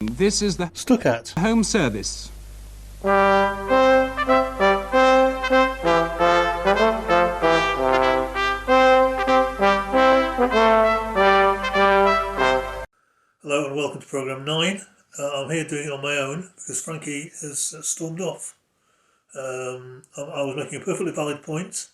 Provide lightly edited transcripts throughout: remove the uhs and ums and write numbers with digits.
This is the Snicket home service. Hello and welcome to programme 9. I'm here doing it on my own because Frankie has stormed off. I was making a perfectly valid point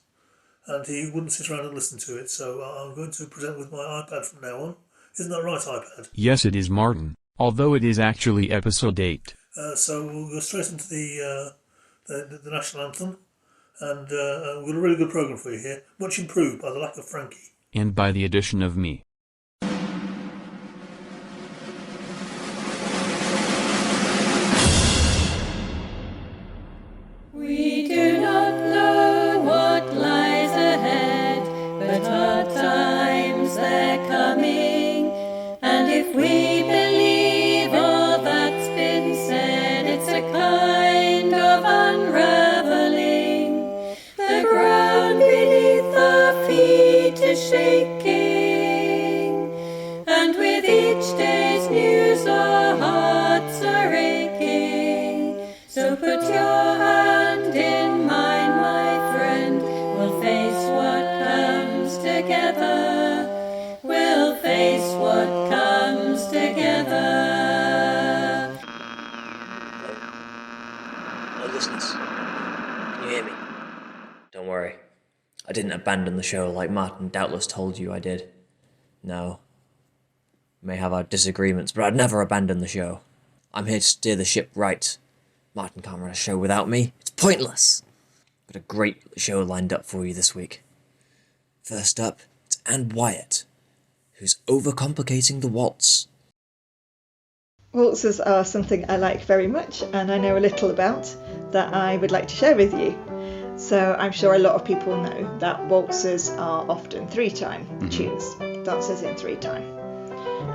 and he wouldn't sit around and listen to it, so I'm going to present with my iPad from now on. Isn't that right, iPad? Yes, it is, Martin, although it is actually episode 8. So we'll go straight into the national anthem, and we've got a really good programme for you here, much improved by the lack of Frankie. And by the addition of me. We do not know what lies ahead, but our times they're coming. And if we believe all that's been said, it's a kind of unraveling. The ground beneath our feet is shaking, and with each day's news our hearts are aching. So put your hand in mine, my friend. We'll face what comes together. We'll face what comes together. Hello, listeners. Can you hear me? Don't worry. I didn't abandon the show like Martin doubtless told you I did. No. We may have our disagreements, but I'd never abandon the show. I'm here to steer the ship right. Martin can't run a show without me. It's pointless. Got a great show lined up for you this week. First up, it's Anne Wyatt, who's overcomplicating the waltz. Waltzes are something I like very much and I know a little about that I would like to share with you. So I'm sure a lot of people know that waltzes are often 3-time tunes, dances in 3-time.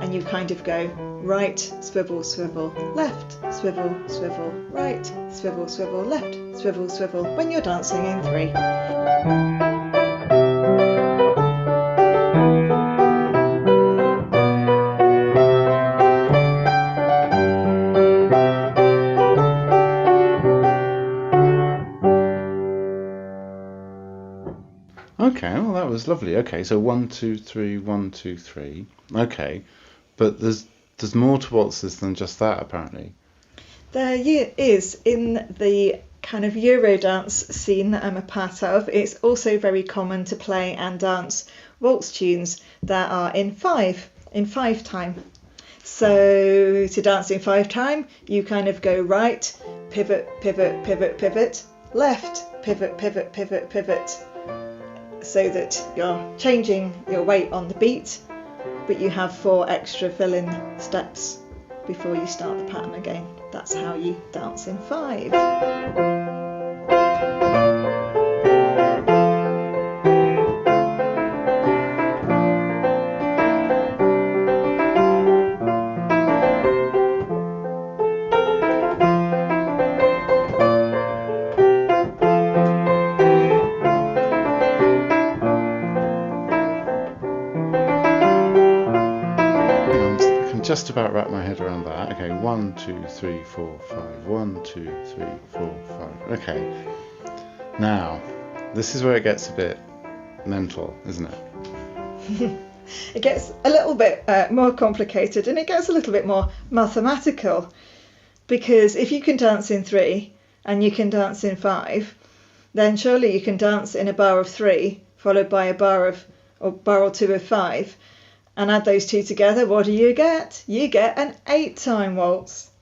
And you kind of go right, swivel, swivel, left, swivel, swivel, right, swivel, swivel, left, swivel, swivel, when you're dancing in 3. Okay, well that was lovely. Okay, so 1, 2, 3, 1, 2, 3. Okay, but there's more to waltzes than just that, apparently. There is in the kind of Eurodance scene that I'm a part of. It's also very common to play and dance waltz tunes that are in 5-time. So to dance in 5-time, you kind of go right, pivot, pivot, pivot, pivot, left, pivot, pivot, pivot, pivot, so that you're changing your weight on the beat, but you have 4 extra fill-in steps before you start the pattern again. That's how you dance in 5. Just about wrap my head around that. Okay, 1, 2, 3, 4, 5. 1, 2, 3, 4, 5. Okay. Now, this is where it gets a bit mental, isn't it? It gets a little bit more complicated and it gets a little bit more mathematical, because if you can dance in 3 and you can dance in 5, then surely you can dance in a bar of 3 followed by a bar or 2 of 5. And add those two together, what do you get? You get an 8-time waltz.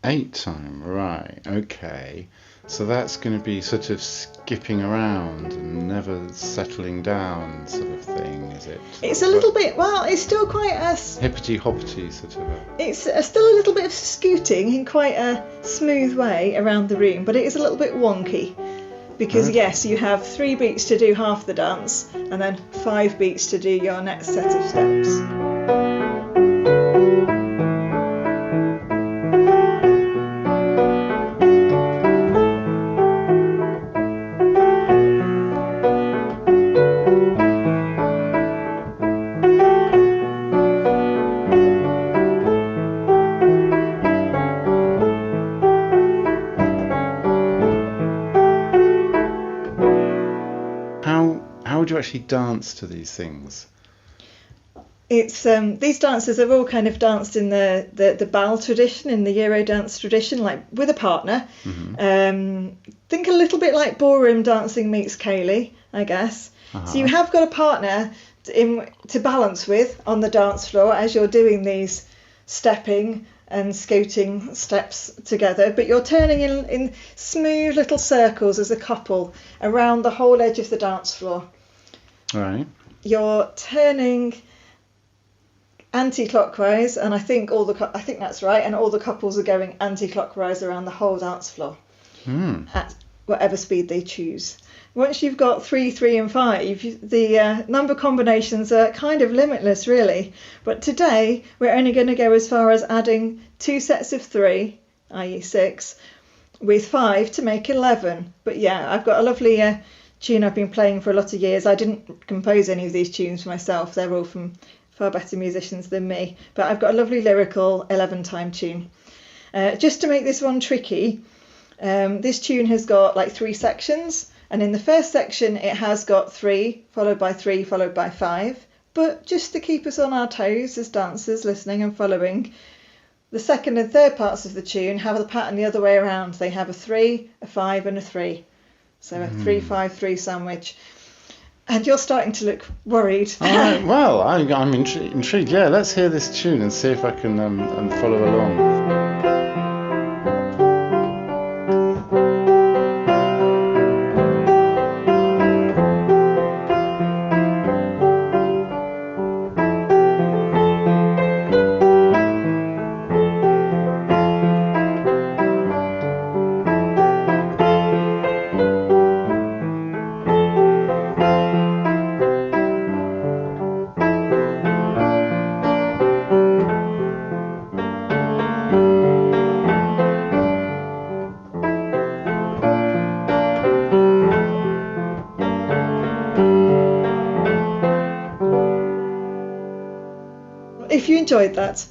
8-time, right, okay. So that's going to be sort of skipping around and never settling down sort of thing, is it? It's a little bit, well, it's still quite a... Hippity-hoppity sort of It's still a little bit of scooting in quite a smooth way around the room, but it is a little bit wonky. Because yes, you have 3 beats to do half the dance, and then 5 beats to do your next set of steps. actually dance to these things? It's these dances are all kind of danced in the bal tradition, in the Euro dance tradition, like with a partner. Think a little bit like ballroom dancing meets Ceilidh, I guess. So you have got a partner to balance with on the dance floor as you're doing these stepping and scooting steps together, but you're turning in smooth little circles as a couple around the whole edge of the dance floor. Right. You're turning anti-clockwise, and I think that's right, and all the couples are going anti-clockwise around the whole dance floor at whatever speed they choose. Once you've got 3, 3 and 5, the number combinations are kind of limitless, really. But today we're only going to go as far as adding 2 sets of 3, i.e. 6, with 5 to make 11. But yeah, I've got a lovely tune I've been playing for a lot of years. I didn't compose any of these tunes for myself. They're all from far better musicians than me. But I've got a lovely lyrical 11-time tune. Just to make this one tricky, this tune has got like 3 sections. And in the first section, it has got 3, followed by 3, followed by 5. But just to keep us on our toes as dancers, listening and following, the second and third parts of the tune have the pattern the other way around. They have a 3, a 5 and a 3. So a 3, 5, 3 sandwich. And you're starting to look worried. Well, I'm intrigued. Yeah, let's hear this tune and see if I can follow along. If you enjoyed that,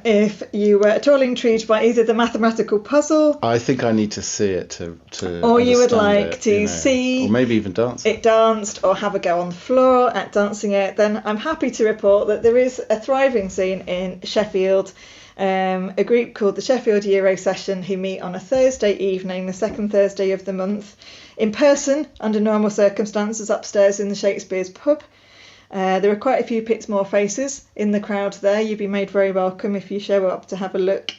if you were at all intrigued by either the mathematical puzzle, I think I need to see it to or you would understand like it, to see, or maybe even dance it danced, or have a go on the floor at dancing it, then I'm happy to report that there is a thriving scene in Sheffield. A group called the Sheffield Euro Session, who meet on a Thursday evening, the second Thursday of the month, in person under normal circumstances upstairs in the Shakespeare's pub. There are quite a few Pitsmore faces in the crowd there. You'd be made very welcome if you show up to have a look.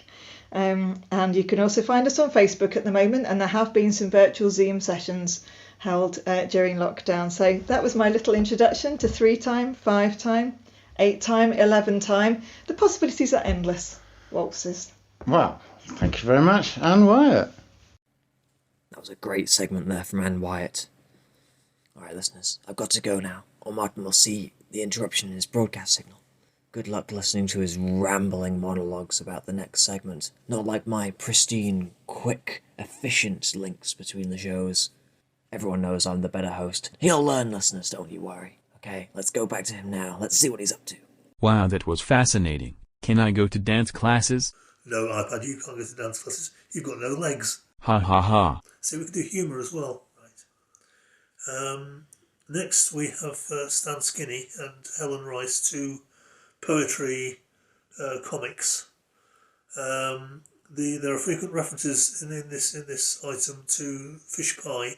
And you can also find us on Facebook at the moment, and there have been some virtual Zoom sessions held during lockdown. So that was my little introduction to 3-time, 5-time, 8-time, 11-time. The possibilities are endless. Waltzes. Well, thank you very much, Anne Wyatt. That was a great segment there from Anne Wyatt. Alright, listeners, I've got to go now, or Martin will see the interruption in his broadcast signal. Good luck listening to his rambling monologues about the next segment. Not like my pristine, quick, efficient links between the shows. Everyone knows I'm the better host. He'll learn, listeners, don't you worry. Okay, let's go back to him now. Let's see what he's up to. Wow, that was fascinating. Can I go to dance classes? No, iPad, you can't go to dance classes. You've got no legs. Ha ha ha. So we can do humour as well. Right. Next we have Stan Skinny and Helen Rice, 2 poetry comics. There are frequent references in this item to Fish Pie,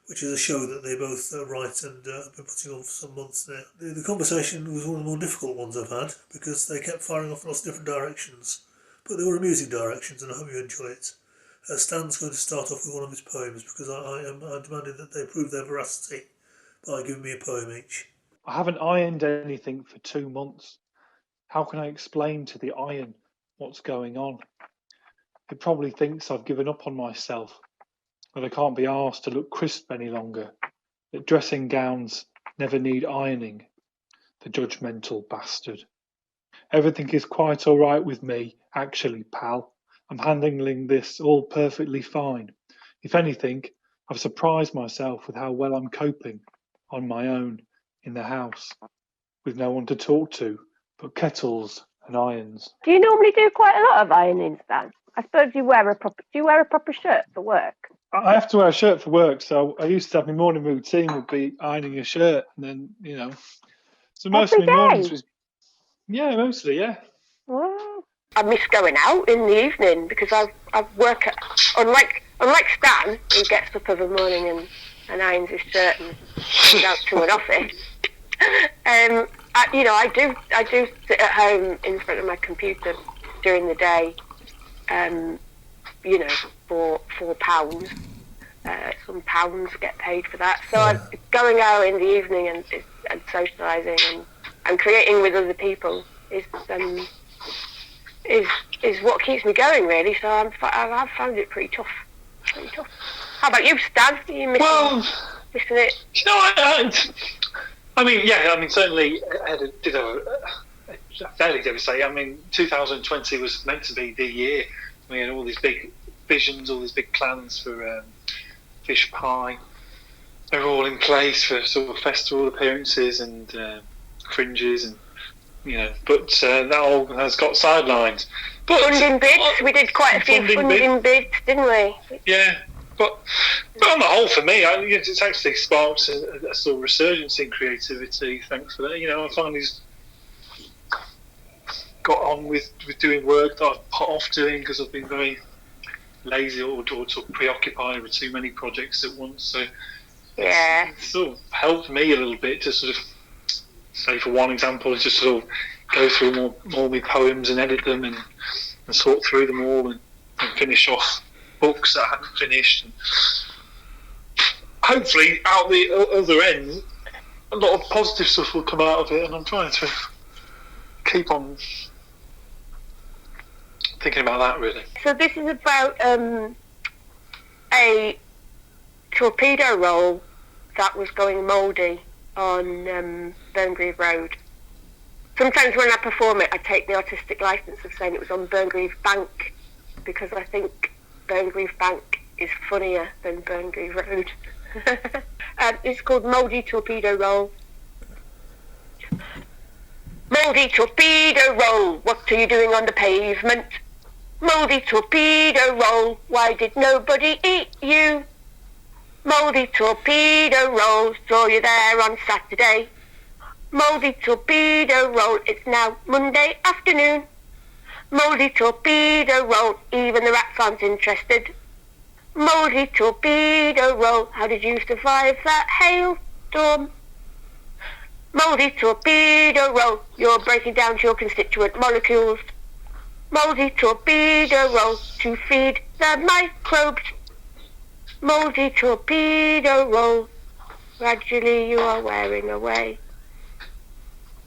which is a show that they both write and have been putting on for some months now. The conversation was one of the more difficult ones I've had, because they kept firing off in lots of different directions, but they were amusing directions, and I hope you enjoy it. Stan's going to start off with one of his poems, because I demanded that they prove their veracity by giving me a poem each. I haven't ironed anything for 2 months. How can I explain to the iron what's going on? It probably thinks I've given up on myself, that I can't be asked to look crisp any longer, that dressing gowns never need ironing, the judgmental bastard. Everything is quite all right with me, actually, pal. I'm handling this all perfectly fine. If anything, I've surprised myself with how well I'm coping on my own in the house, with no one to talk to but kettles and irons. Do you normally do quite a lot of ironing, Stan? I suppose you wear a proper shirt for work. I have to wear a shirt for work, so I used to have my morning routine would be ironing a shirt, and then so most Every of my mornings day? was mostly Well, I miss going out in the evening because I work at, unlike Stan, who gets up every morning and irons his shirt and goes out to an office. I do sit at home in front of my computer during the day. For £4. Some pounds get paid for that. So I'm going out in the evening and socialising and creating with other people is what keeps me going, really. So I've found it pretty tough. How about you, Stan? Are you missing it? Certainly I did have a fairly devastating. 2020 was meant to be the year. We had all these big visions, all these big plans for Fish Pie. They were all in place for sort of festival appearances and fringes, and but that all has got sidelined. But funding bids, we did quite a few funding bids, didn't we? Yeah, but on the whole, for me, it's actually sparked a sort of resurgence in creativity. Thanks for that. I finally got on with doing work that I've put off doing because I've been very lazy or sort of preoccupied with too many projects at once. So it's sort of helped me a little bit to sort of, say for one example, just sort of go through more my poems and edit them and sort through them all and finish off books that I hadn't finished. And hopefully out the other end, a lot of positive stuff will come out of it, and I'm trying to keep on thinking about that, really. So this is about a torpedo roll that was going mouldy on Burngreave Road. Sometimes when I perform it, I take the artistic license of saying it was on Burngreave Bank, because I think Burngreave Bank is funnier than Burngreave Road. It's called Mouldy Torpedo Roll. Mouldy torpedo roll, what are you doing on the pavement? Mouldy torpedo roll, why did nobody eat you? Mouldy torpedo roll, saw you there on Saturday. Mouldy torpedo roll, it's now Monday afternoon. Mouldy torpedo roll, even the rats aren't interested. Mouldy torpedo roll, how did you survive that hailstorm? Mouldy torpedo roll, you're breaking down to your constituent molecules. Mouldy torpedo roll, to feed the microbes. Mouldy torpedo roll, gradually you are wearing away.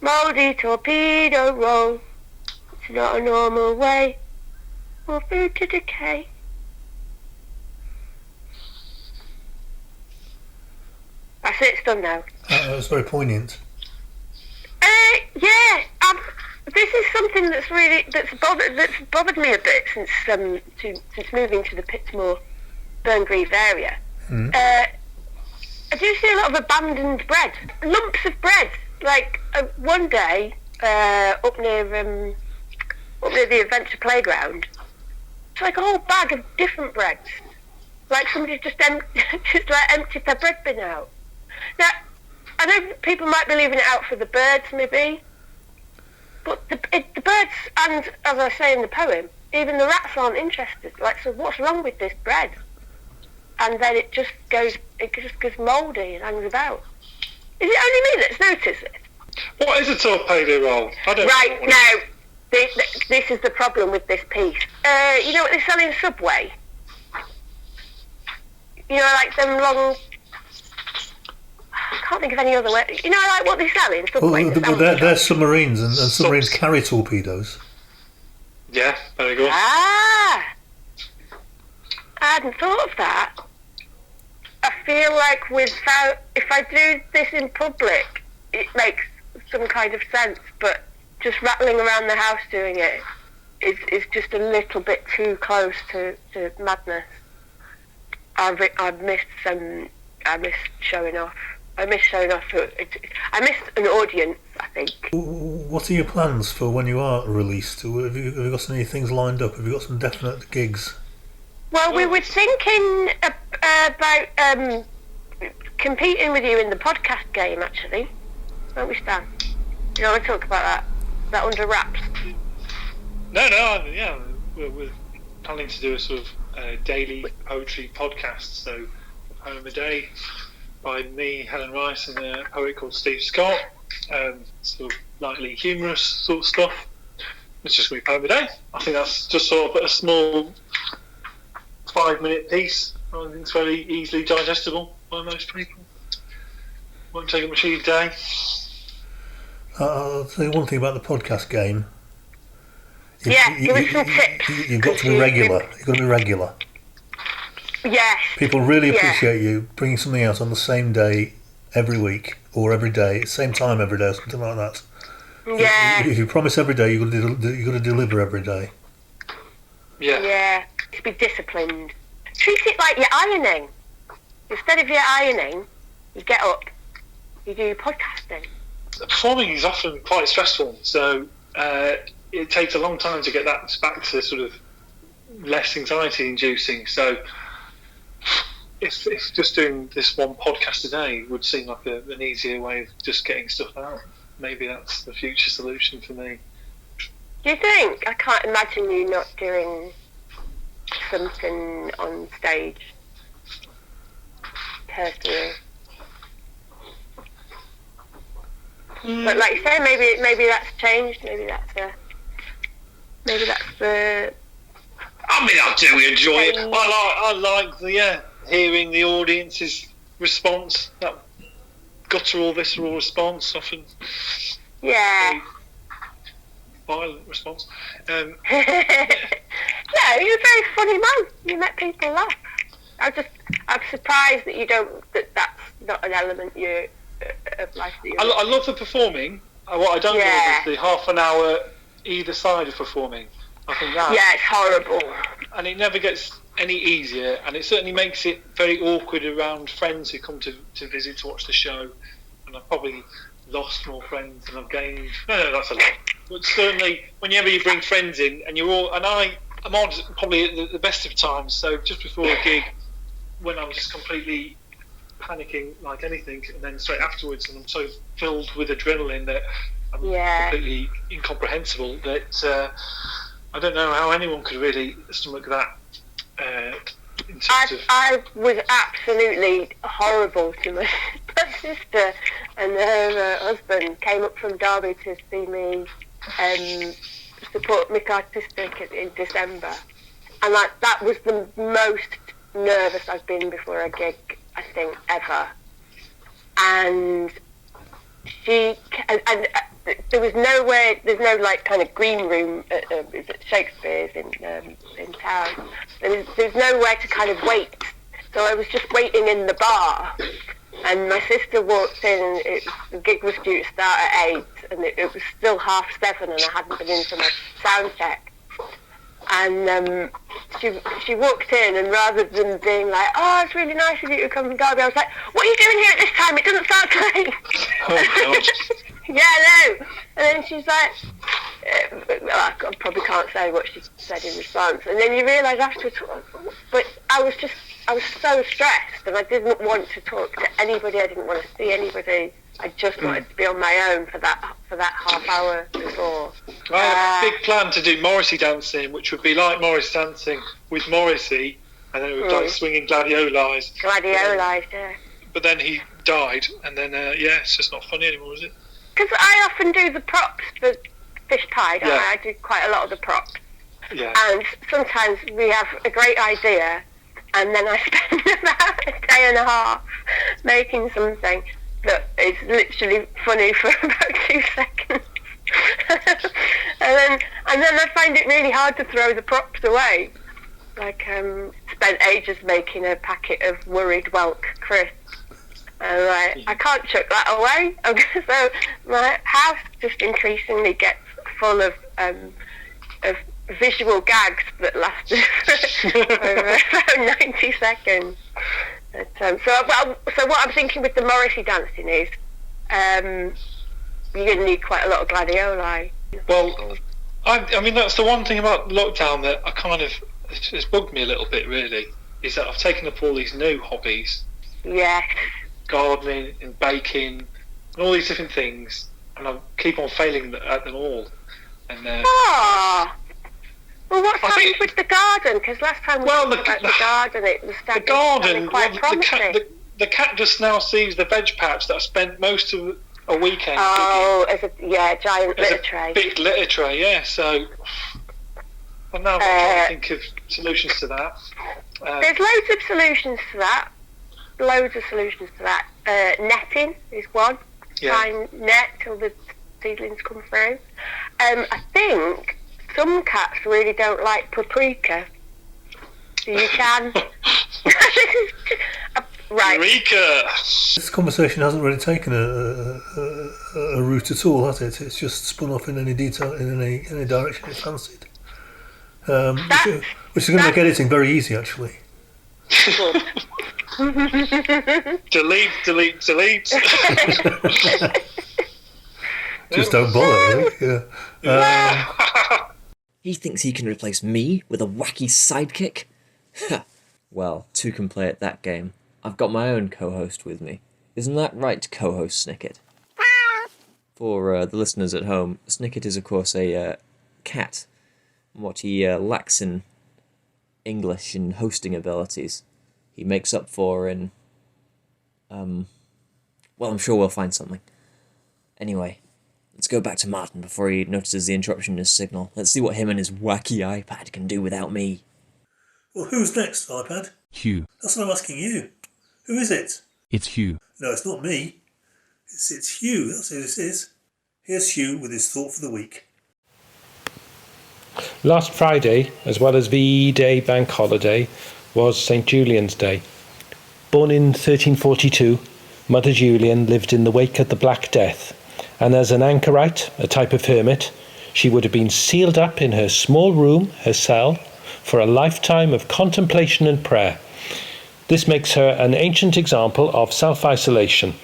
Mouldy torpedo roll, it's not a normal way for food to decay. That's it, it's done now. That was very poignant. This is something that's bothered me a bit since moving to the Pittsmore Burngreave area. I do see a lot of abandoned bread, lumps of bread. Like one day up near the adventure playground, it's like a whole bag of different breads. Like somebody just emptied their bread bin out. Now, I know people might be leaving it out for the birds, maybe, but the birds, and as I say in the poem, even the rats aren't interested. Like, so what's wrong with this bread? And then it just goes mouldy and hangs about. Is it only me that's noticed it? What is a torpedo roll? Right, now, this is the problem with this piece. You know what they sell in Subway? You know, like them long... I can't think of any other way. You know, like what they sell in Subway? They're submarines, and submarines carry torpedoes. Yeah, very good. I hadn't thought of that. I feel like if I do this in public, it makes some kind of sense, but just rattling around the house doing it is just a little bit too close to madness. I miss showing off. I miss showing off. I miss an audience, I think. What are your plans for when you are released? Have you got any things lined up? Have you got some definite gigs? Well, we were thinking about competing with you in the podcast game, actually. Won't we, Stan? Do you want to talk about that? Is that under wraps? No, yeah, we're planning to do a sort of daily poetry podcast. So, a poem a day by me, Helen Rice, and a poet called Steve Scott. Sort of lightly humorous sort of stuff. It's just going to be a poem a day. I think that's just sort of a small 5-minute piece. I think it's very easily digestible by most people. Won't take up much of your day. I'll tell you one thing about the podcast game. Give us some tips. You've got to be regular. You've got to be regular. Yes. People really appreciate you bringing something out on the same day every week or every day, same time every day, or something like that. Yeah. If you promise every day, you've got to deliver every day. Yeah. Yeah. To be disciplined. Treat it like you're ironing. Instead of your ironing, you get up, you do your podcasting. Performing is often quite stressful, so it takes a long time to get that back to sort of less anxiety-inducing. So if just doing this one podcast a day would seem like an easier way of just getting stuff out. Maybe that's the future solution for me. Do you think? I can't imagine you not doing something on stage. Personally. But like you say, maybe that's changed. Maybe that's the. I mean, I do enjoy it. I like the hearing the audience's response. That guttural, visceral response, often. Yeah. Violent response. No, you're a very funny man. You make people laugh. I'm surprised that that's not an element of life that I love the performing. What I don't love is the half an hour either side of performing. I think that. Yeah, it's horrible. And it never gets any easier, and it certainly makes it very awkward around friends who come to visit to watch the show. And I've probably lost more friends than I've gained. No, that's a lot. But certainly, whenever you bring friends in, and you're all, and I'm on probably at the best of times. So just before a gig, when I'm just completely panicking like anything, and then straight afterwards, and I'm so filled with adrenaline that I'm completely incomprehensible that I don't know how anyone could really stomach that. I was absolutely horrible to my sister, and her husband came up from Derby to see me support Mick Artistic in December, and that was the most nervous I've been before a gig, I think, ever. And there's no like kind of green room at Shakespeare's in town. There's nowhere to kind of wait, so I was just waiting in the bar, and my sister walked in, and the gig was due to start at 8, and it was still 7:30, and I hadn't been in for my sound check. And she walked in, and rather than being like, "Oh, it's really nice of you to come from Derby," I was like, "What are you doing here at this time? It doesn't start till 8." Oh, God. Yeah, no. And then she's like, I probably can't say what she said in response. And then you realise afterwards, but I was so stressed, and I didn't want to talk to anybody. I didn't want to see anybody. I just wanted to be on my own for that half hour before. I had a big plan to do Morrissey dancing, which would be like Morris dancing with Morrissey, and then it would be like swinging gladiolis. Gladiolis, yeah. But then he died, and then it's just not funny anymore, is it? Because I often do the props for Fish Pie, don't I? I do quite a lot of the props. Yeah. And sometimes we have a great idea, and then I spend about a day and a half making something that is literally funny for about 2 seconds. and then I find it really hard to throw the props away. Like, spent ages making a packet of worried whelk crisps. And I can't chuck that away. So my house just increasingly gets full of visual gags that last for about 90 seconds. But, so what I'm thinking with the Morrissey dancing is you're going to need quite a lot of gladioli. Well, I mean, that's the one thing about lockdown that I kind of it's bugged me a little bit, really, is that I've taken up all these new hobbies, Yes. gardening and baking, and all these different things, and I keep on failing at them all. And Ah. Well, what's happened with the garden? Because last time we talked about the garden, it was quite promising. The cactus now sees the veg patch that I spent most of a weekend digging. Giant litter tray. Big litter tray, yeah. So, well, now I'm trying to think of solutions to that. There's loads of solutions to that. Netting is one. Try and net till the seedlings come through. I think some cats really don't like paprika. So you can. Right. Paprika. This conversation hasn't really taken a route at all, has it? It's just spun off in any detail, in any direction it fancied. Which is going to make editing very easy, actually. delete. Just don't bother, really. Yeah. He thinks he can replace me with a wacky sidekick? Well, two can play at that game. I've got my own co-host with me. Isn't that right, co-host Snicket? For the listeners at home, Snicket is of course a cat. What he lacks in English and hosting abilities, he makes up for in... well, I'm sure we'll find something. Anyway, let's go back to Martin before he notices the interruption in his signal. Let's see what him and his wacky iPad can do without me. Well, who's next, iPad? Hugh. That's what I'm asking you. Who is it? It's Hugh. No, it's not me. It's Hugh. That's who this is. Here's Hugh with his thought for the week. Last Friday, as well as VE Day bank holiday, was St. Julian's Day. Born in 1342, Mother Julian lived in the wake of the Black Death, and as an anchorite, a type of hermit, she would have been sealed up in her small room, her cell, for a lifetime of contemplation and prayer. This makes her an ancient example of self-isolation,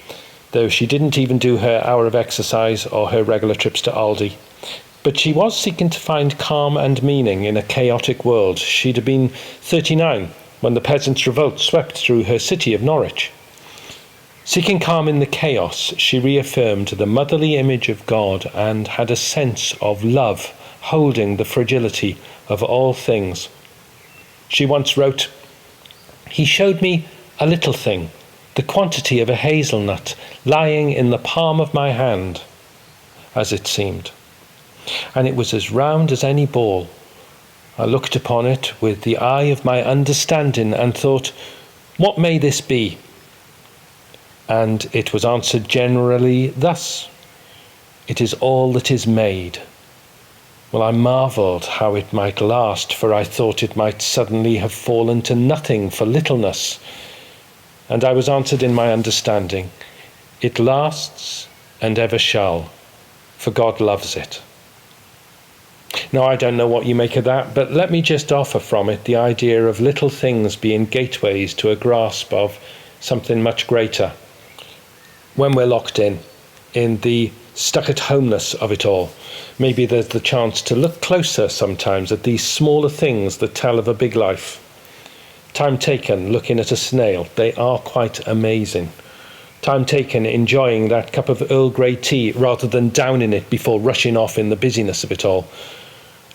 though she didn't even do her hour of exercise or her regular trips to Aldi. But she was seeking to find calm and meaning in a chaotic world. She'd have been 39 when the peasants' revolt swept through her city of Norwich. Seeking calm in the chaos, she reaffirmed the motherly image of God and had a sense of love holding the fragility of all things. She once wrote, "He showed me a little thing, the quantity of a hazelnut lying in the palm of my hand, as it seemed, and it was as round as any ball. I looked upon it with the eye of my understanding and thought, what may this be? And it was answered generally thus, it is all that is made. Well, I marvelled how it might last, for I thought it might suddenly have fallen to nothing for littleness. And I was answered in my understanding, it lasts and ever shall, for God loves it." Now, I don't know what you make of that, but let me just offer from it the idea of little things being gateways to a grasp of something much greater. When we're locked in the stuck-at-homeness of it all, maybe there's the chance to look closer sometimes at these smaller things that tell of a big life. Time taken looking at a snail, they are quite amazing. Time taken enjoying that cup of Earl Grey tea rather than downing it before rushing off in the busyness of it all.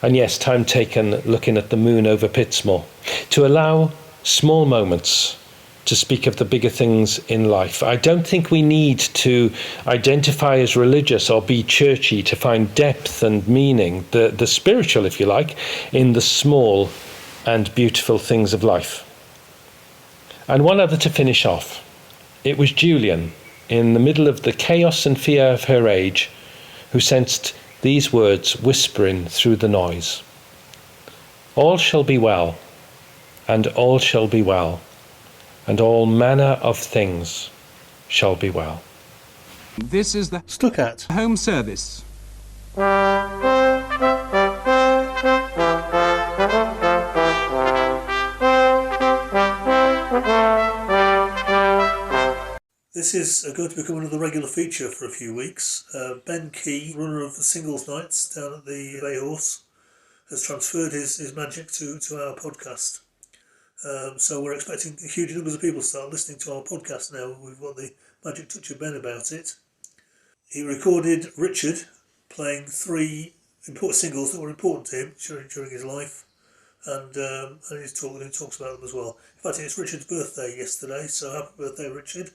And yes, time taken looking at the moon over Pitsmore. To allow small moments to speak of the bigger things in life. I don't think we need to identify as religious or be churchy to find depth and meaning, the spiritual, if you like, in the small and beautiful things of life. And one other to finish off. It was Julian, in the middle of the chaos and fear of her age, who sensed these words whispering through the noise. All shall be well, and all shall be well, and all manner of things shall be well. This is the Stuck at. home service. This is going to become another regular feature for a few weeks. Ben Key, runner of the singles nights down at the Bay Horse, has transferred his magic to our podcast. So we're expecting huge numbers of people to start listening to our podcast now. We've got the magic touch of Ben about it. He recorded Richard playing 3 important singles that were important to him during his life, and he talks about them as well. In fact, it's Richard's birthday yesterday, so happy birthday, Richard.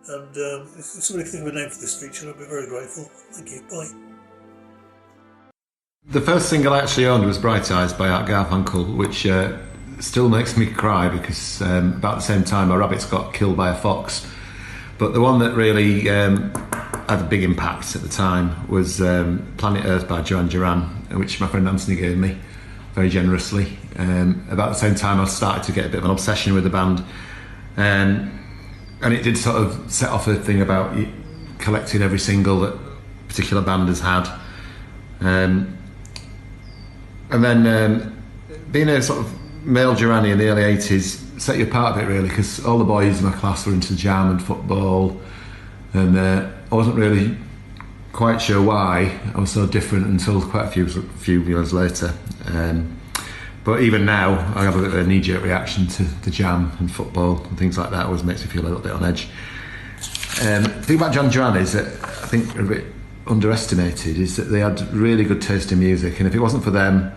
And if somebody can think of a name for this feature, I'd be very grateful. Thank you. Bye. The first single I actually owned was Bright Eyes by Art Garfunkel, which still makes me cry because about the same time my rabbits got killed by a fox. But the one that really had a big impact at the time was Planet Earth by Duran Duran, which my friend Anthony gave me very generously. About the same time I started to get a bit of an obsession with the band. And it did sort of set off a thing about collecting every single that a particular band has had. And then being a sort of male Durrani in the early 80s set you apart a bit really, because all the boys in my class were into jam and football, and I wasn't really quite sure why I was so different until quite a few years later. But even now I have a bit of a knee-jerk reaction to the jam and football and things like that. It always makes me feel a little bit on edge. The thing about Duran Duran is that I think a bit underestimated is that they had really good taste in music, and if it wasn't for them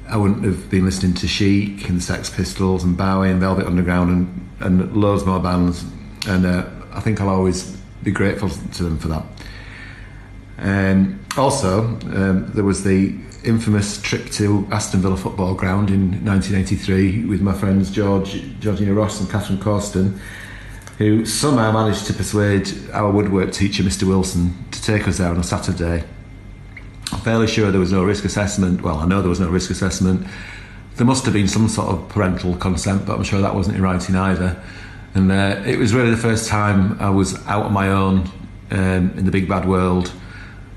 I wouldn't have been listening to Chic and the Sex Pistols and Bowie and Velvet Underground and loads more bands, and I think I'll always be grateful to them for that. Also there was the infamous trip to Aston Villa Football Ground in 1983 with my friends Georgina Ross and Catherine Corston, who somehow managed to persuade our woodwork teacher, Mr. Wilson, to take us there on a Saturday. I'm fairly sure there was no risk assessment. Well, I know there was no risk assessment. There must have been some sort of parental consent, but I'm sure that wasn't in writing either. And it was really the first time I was out on my own in the big bad world.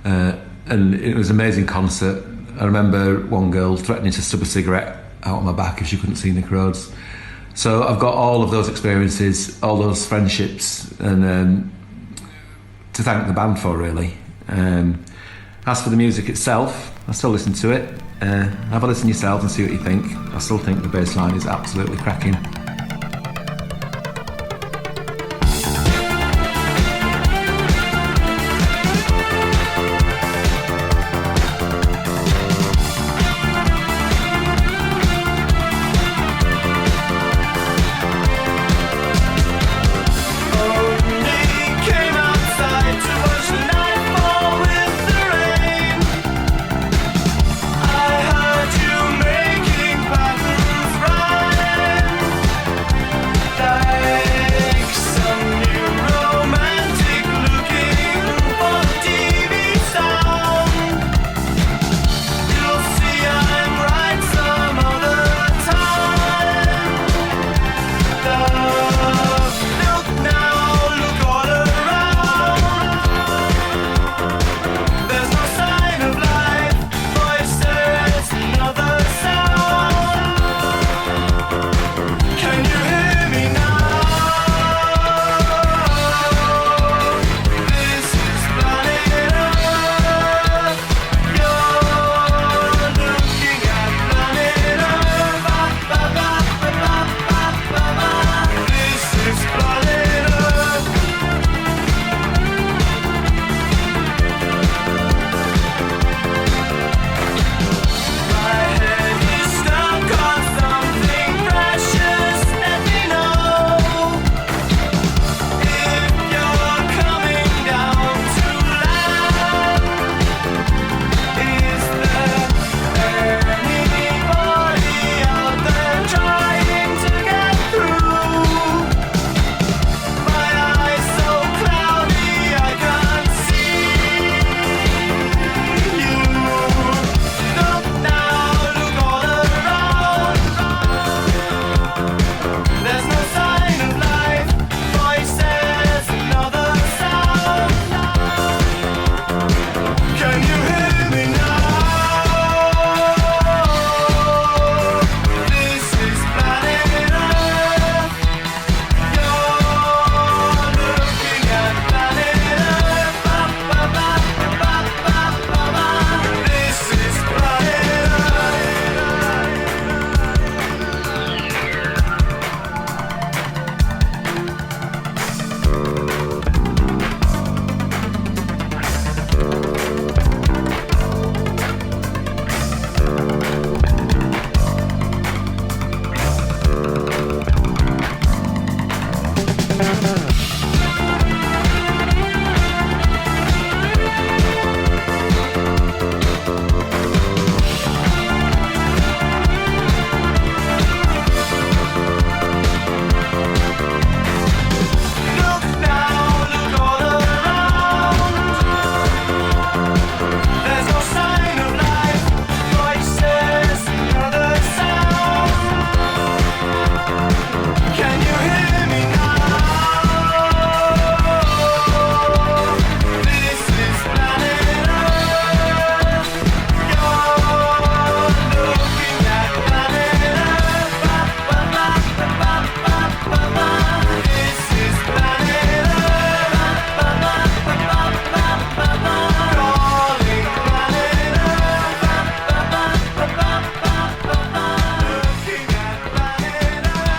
And it was an amazing concert. I remember one girl threatening to stub a cigarette out on my back if she couldn't see Nick Rhodes. So I've got all of those experiences, all those friendships, and to thank the band for, really. As for the music itself, I still listen to it. Have a listen yourselves and see what you think. I still think the bass line is absolutely cracking.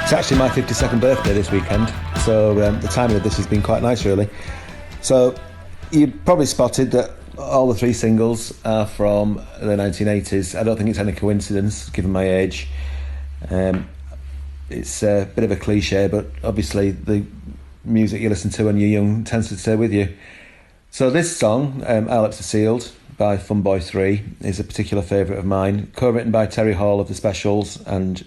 It's actually my 52nd birthday this weekend, so the timing of this has been quite nice, really. So you probably spotted that all the 3 singles are from the 1980s. I don't think it's any coincidence, given my age. It's a bit of a cliche, but obviously the music you listen to when you're young tends to stay with you. So this song, Our Lips Are Sealed, by Funboy 3, is a particular favourite of mine, co-written by Terry Hall of the Specials and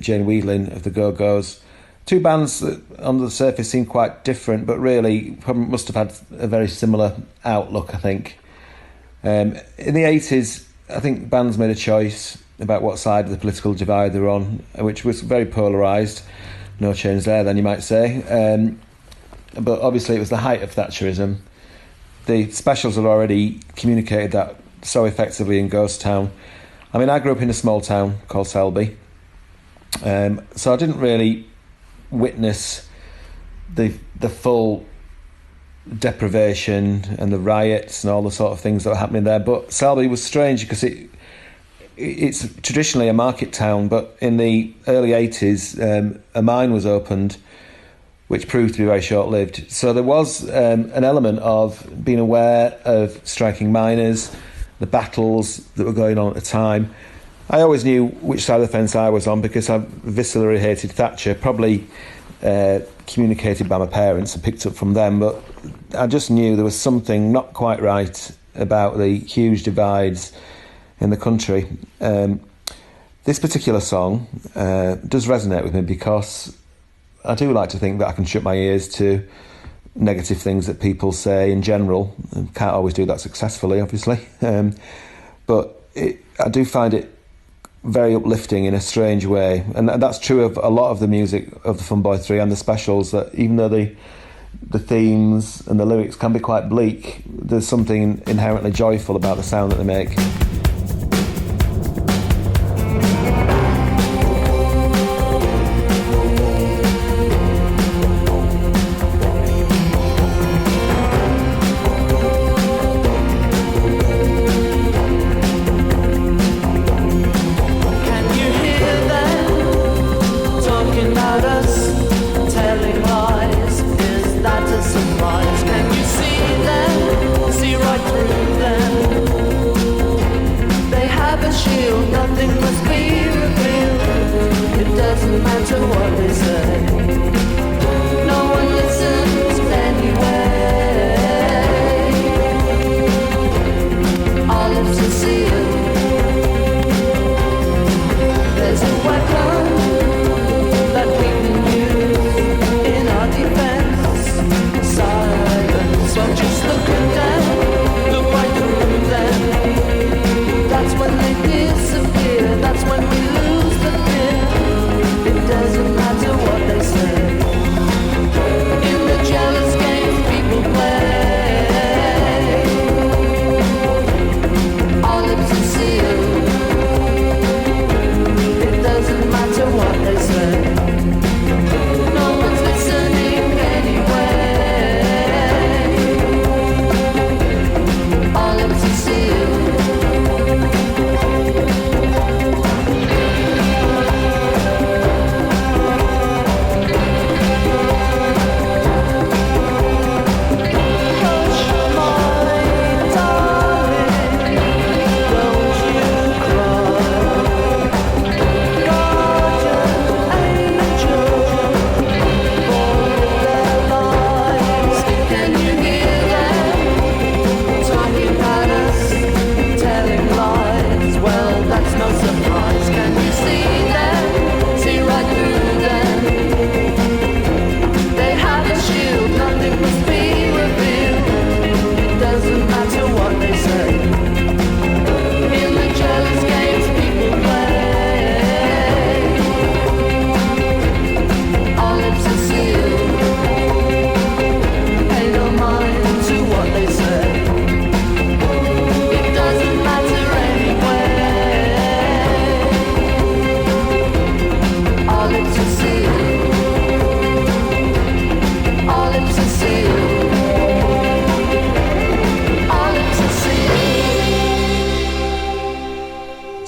Jane Wheedling of the Go-Go's. 2 bands that on the surface seem quite different, but really probably must have had a very similar outlook, I think. In the 80s, I think bands made a choice about what side of the political divide they were on, which was very polarised. No change there, then, you might say. But obviously it was the height of Thatcherism. The Specials had already communicated that so effectively in Ghost Town. I mean, I grew up in a small town called Selby, so I didn't really witness the full deprivation and the riots and all the sort of things that were happening there. But Selby was strange because it's traditionally a market town, but in the early 80s a mine was opened which proved to be very short-lived. So there was an element of being aware of striking miners, the battles that were going on at the time. I always knew which side of the fence I was on because I viscerally hated Thatcher, probably communicated by my parents and picked up from them, but I just knew there was something not quite right about the huge divides in the country. This particular song does resonate with me because I do like to think that I can shut my ears to negative things that people say in general. Can't always do that successfully, obviously. But I do find it very uplifting in a strange way. And that's true of a lot of the music of the Funboy 3 and the Specials, that even though the themes and the lyrics can be quite bleak, there's something inherently joyful about the sound that they make. That's when we lose the fear. It doesn't matter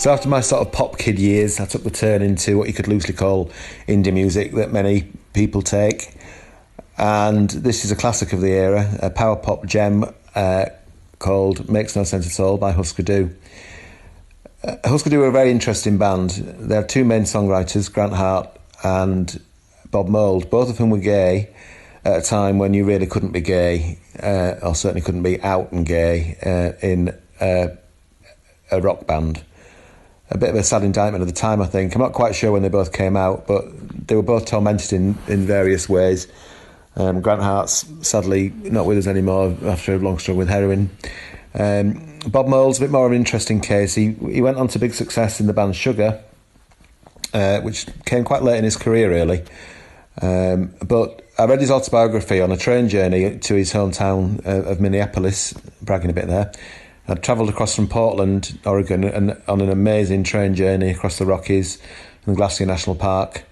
So after my sort of pop kid years, I took the turn into what you could loosely call indie music that many people take. And this is a classic of the era, a power pop gem called Makes No Sense At All by Husker Du. Husker Du were a very interesting band. There are two main songwriters, Grant Hart and Bob Mould, both of whom were gay at a time when you really couldn't be gay, or certainly couldn't be out and gay in a rock band. A bit of a sad indictment of the time, I think. I'm not quite sure when they both came out, but they were both tormented in various ways. Grant Hart's sadly not with us anymore after a long struggle with heroin. Bob Mould's a bit more of an interesting case. He went on to big success in the band Sugar, which came quite late in his career, really. But I read his autobiography on a train journey to his hometown of Minneapolis, bragging a bit there. I'd travelled across from Portland, Oregon, and on an amazing train journey across the Rockies and Glacier National Park.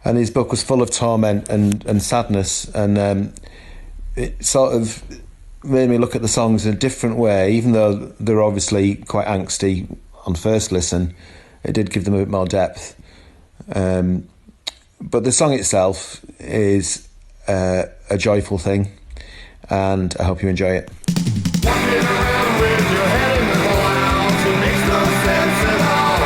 And his book was full of torment and sadness, and it sort of made me look at the songs in a different way. Even though they're obviously quite angsty on first listen, it did give them a bit more depth. But the song itself is a joyful thing, and I hope you enjoy it. Walking around with your head in the clouds, it makes no sense at all.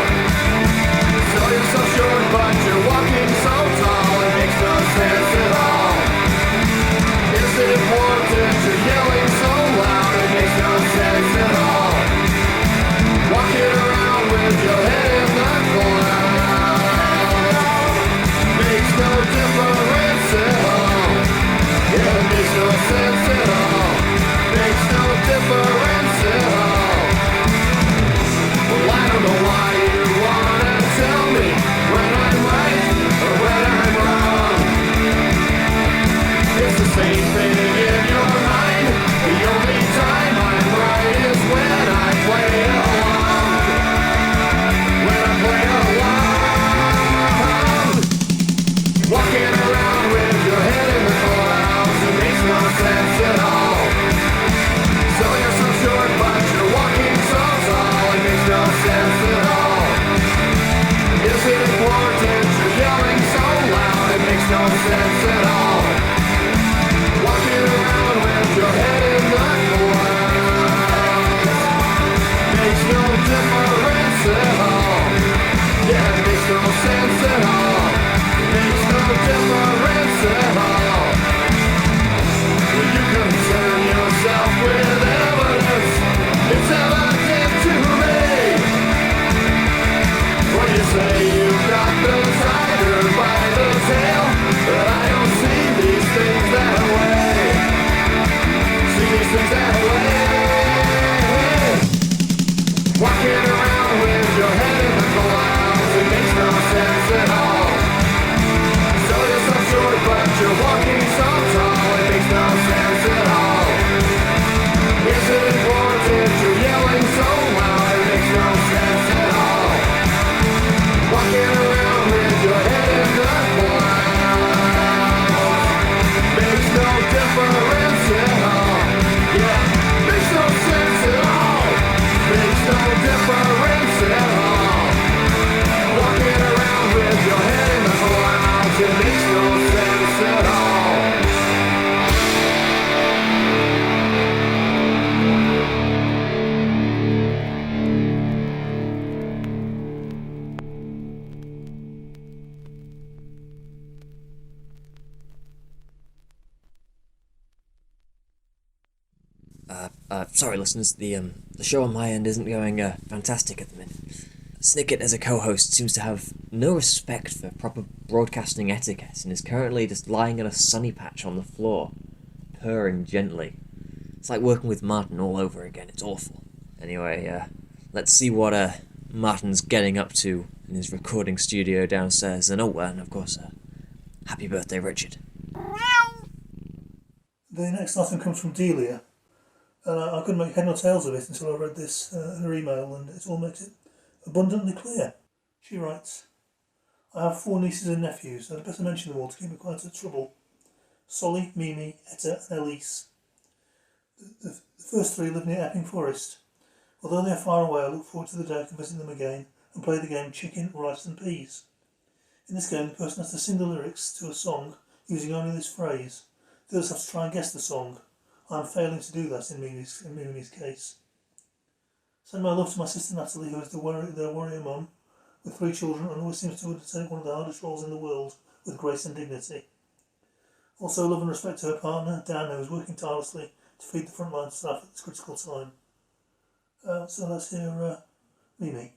So you're so short, but you're walking so tall, it makes no sense at all. Is it important you're yelling so loud, it makes no sense at all. Walking around with your head in the clouds makes no difference at all. Yeah, it makes no sense at all. Makes no difference at all. Well, I don't know why you wanna tell me when I'm right or when I'm wrong. It's the same thing in your mind. The only time I'm right is when I play along. When I play along. Walking around with your head in the clouds, it makes no sense at all. So you're so short, but you're walking so tall, it makes no sense at all. Is it important you're yelling so loud, it makes no sense at all. Walking around with your head in the clouds makes no difference at all. Yeah, it makes no sense at all. Makes no difference at all. Well, you concern yourself with evidence. It's evident to me. When you say you've got the tiger by the tail, but I don't see these things that way. See these things that way. Walking around with your head in the clouds, it makes no sense at all. So you're so short, but you're walking so tall, it makes no sense at all. Is it important you're yelling so loud, it makes no sense at all. Walking around with your head in the clouds makes no difference at all. Yeah, makes no sense at all. Makes no difference at all. Walking around with your head in the clouds, it makes no sense at all. Sorry, listeners, the show on my end isn't going fantastic at the minute. Snicket, as a co-host, seems to have no respect for proper broadcasting etiquette and is currently just lying in a sunny patch on the floor, purring gently. It's like working with Martin all over again. It's awful. Anyway, let's see what Martin's getting up to in his recording studio downstairs. And of course, happy birthday, Richard. The next item comes from Delia, and I couldn't make head nor tails of it until I read this her email, and it all makes it abundantly clear. She writes, I have 4 nieces and nephews, and I'd better mention them all to keep me quite out of trouble. Solly, Mimi, Etta and Elise. The first 3 live near Epping Forest. Although they are far away, I look forward to the day I can visit them again and play the game Chicken, Rice and Peas. In this game, the person has to sing the lyrics to a song using only this phrase. The others have to try and guess the song. I am failing to do that in Mimi's case. Send my love to my sister Natalie, who is their warrior mum, with 3 children and always seems to undertake one of the hardest roles in the world with grace and dignity. Also love and respect to her partner, Dan, who is working tirelessly to feed the frontline staff at this critical time. So let's hear Mimi.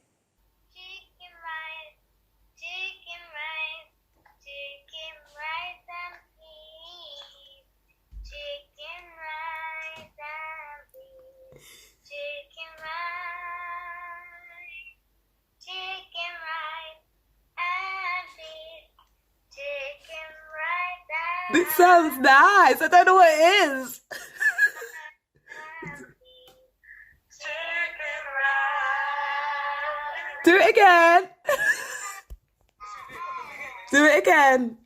It sounds nice. I don't know what it is. Do it again. Do it again.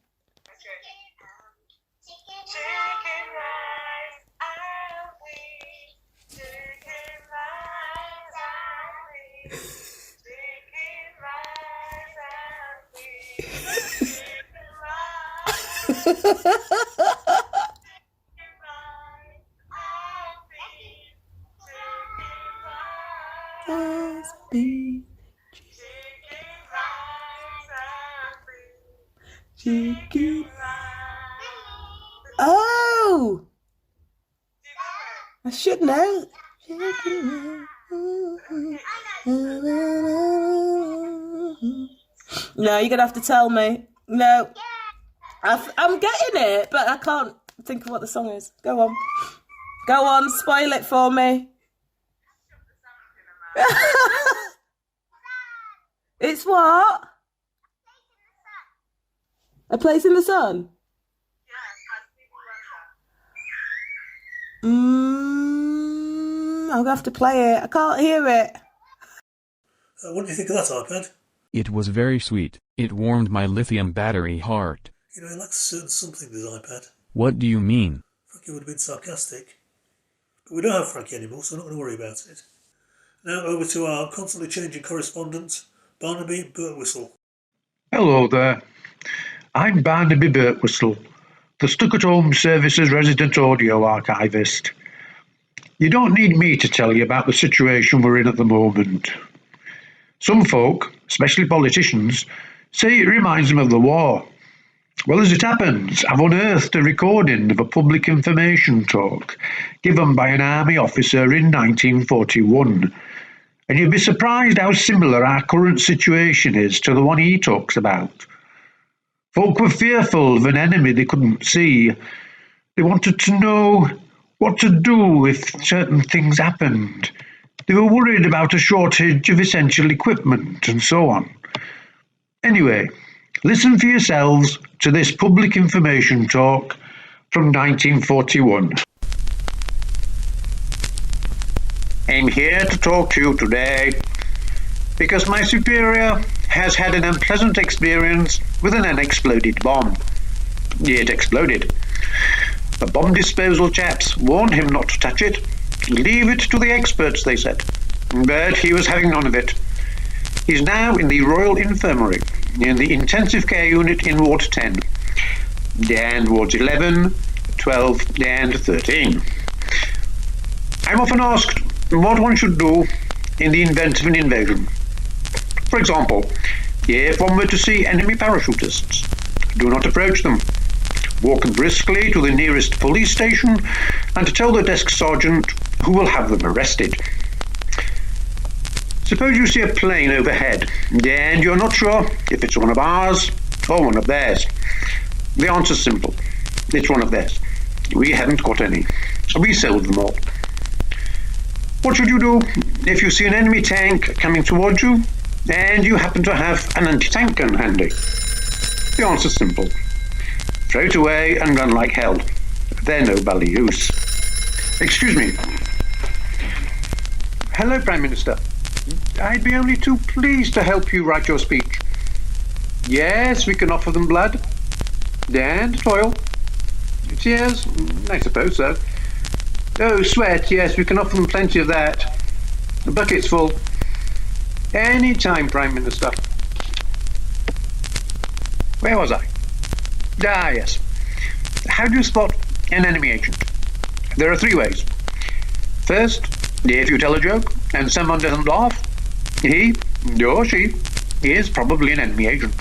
Chicken. Oh, I should know. No, you're gonna have to tell me. No, I'm getting it, but I can't think of what the song is. Go on, spoil it for me. It's what? A Place in the Sun? I'll have to play it. I can't hear it. What do you think of that iPad? It was very sweet. It warmed my lithium battery heart. You know, he lacks a certain something, this iPad. What do you mean? Frankie would have been sarcastic. But we don't have Frankie anymore, so I'm not going to worry about it. Now over to our constantly changing correspondent, Barnaby Birtwhistle. Hello there. I'm Barnaby Birtwhistle, the Snicket Home Services resident audio archivist. You don't need me to tell you about the situation we're in at the moment. Some folk, especially politicians, say it reminds them of the war. Well, as it happens, I've unearthed a recording of a public information talk given by an army officer in 1941. And you'd be surprised how similar our current situation is to the one he talks about. Folk were fearful of an enemy they couldn't see. They wanted to know what to do if certain things happened. They were worried about a shortage of essential equipment and so on. Anyway, listen for yourselves to this public information talk from 1941. I'm here to talk to you today because my superior has had an unpleasant experience with an unexploded bomb. It exploded. The bomb disposal chaps warned him not to touch it. Leave it to the experts, they said. But he was having none of it. He's now in the Royal Infirmary, in the intensive care unit in Ward 10, and Wards 11, 12, and 13. I'm often asked what one should do in the event of an invasion. For example, if one were to see enemy parachutists, do not approach them. Walk briskly to the nearest police station and tell the desk sergeant who will have them arrested. Suppose you see a plane overhead and you're not sure if it's one of ours or one of theirs. The answer's simple. It's one of theirs. We haven't got any. We sold them all. What should you do if you see an enemy tank coming towards you and you happen to have an anti-tank gun handy? The answer's simple. Throw it away and run like hell. They're no bally use. Excuse me. Hello, Prime Minister. I'd be only too pleased to help you write your speech. Yes, we can offer them blood. And toil. Tears? I suppose so. Oh, sweat, yes, we can offer them plenty of that. The bucket's full. Any time, Prime Minister. Where was I? Ah, yes. How do you spot an enemy agent? There are 3 ways. First, if you tell a joke and someone doesn't laugh, he or she is probably an enemy agent.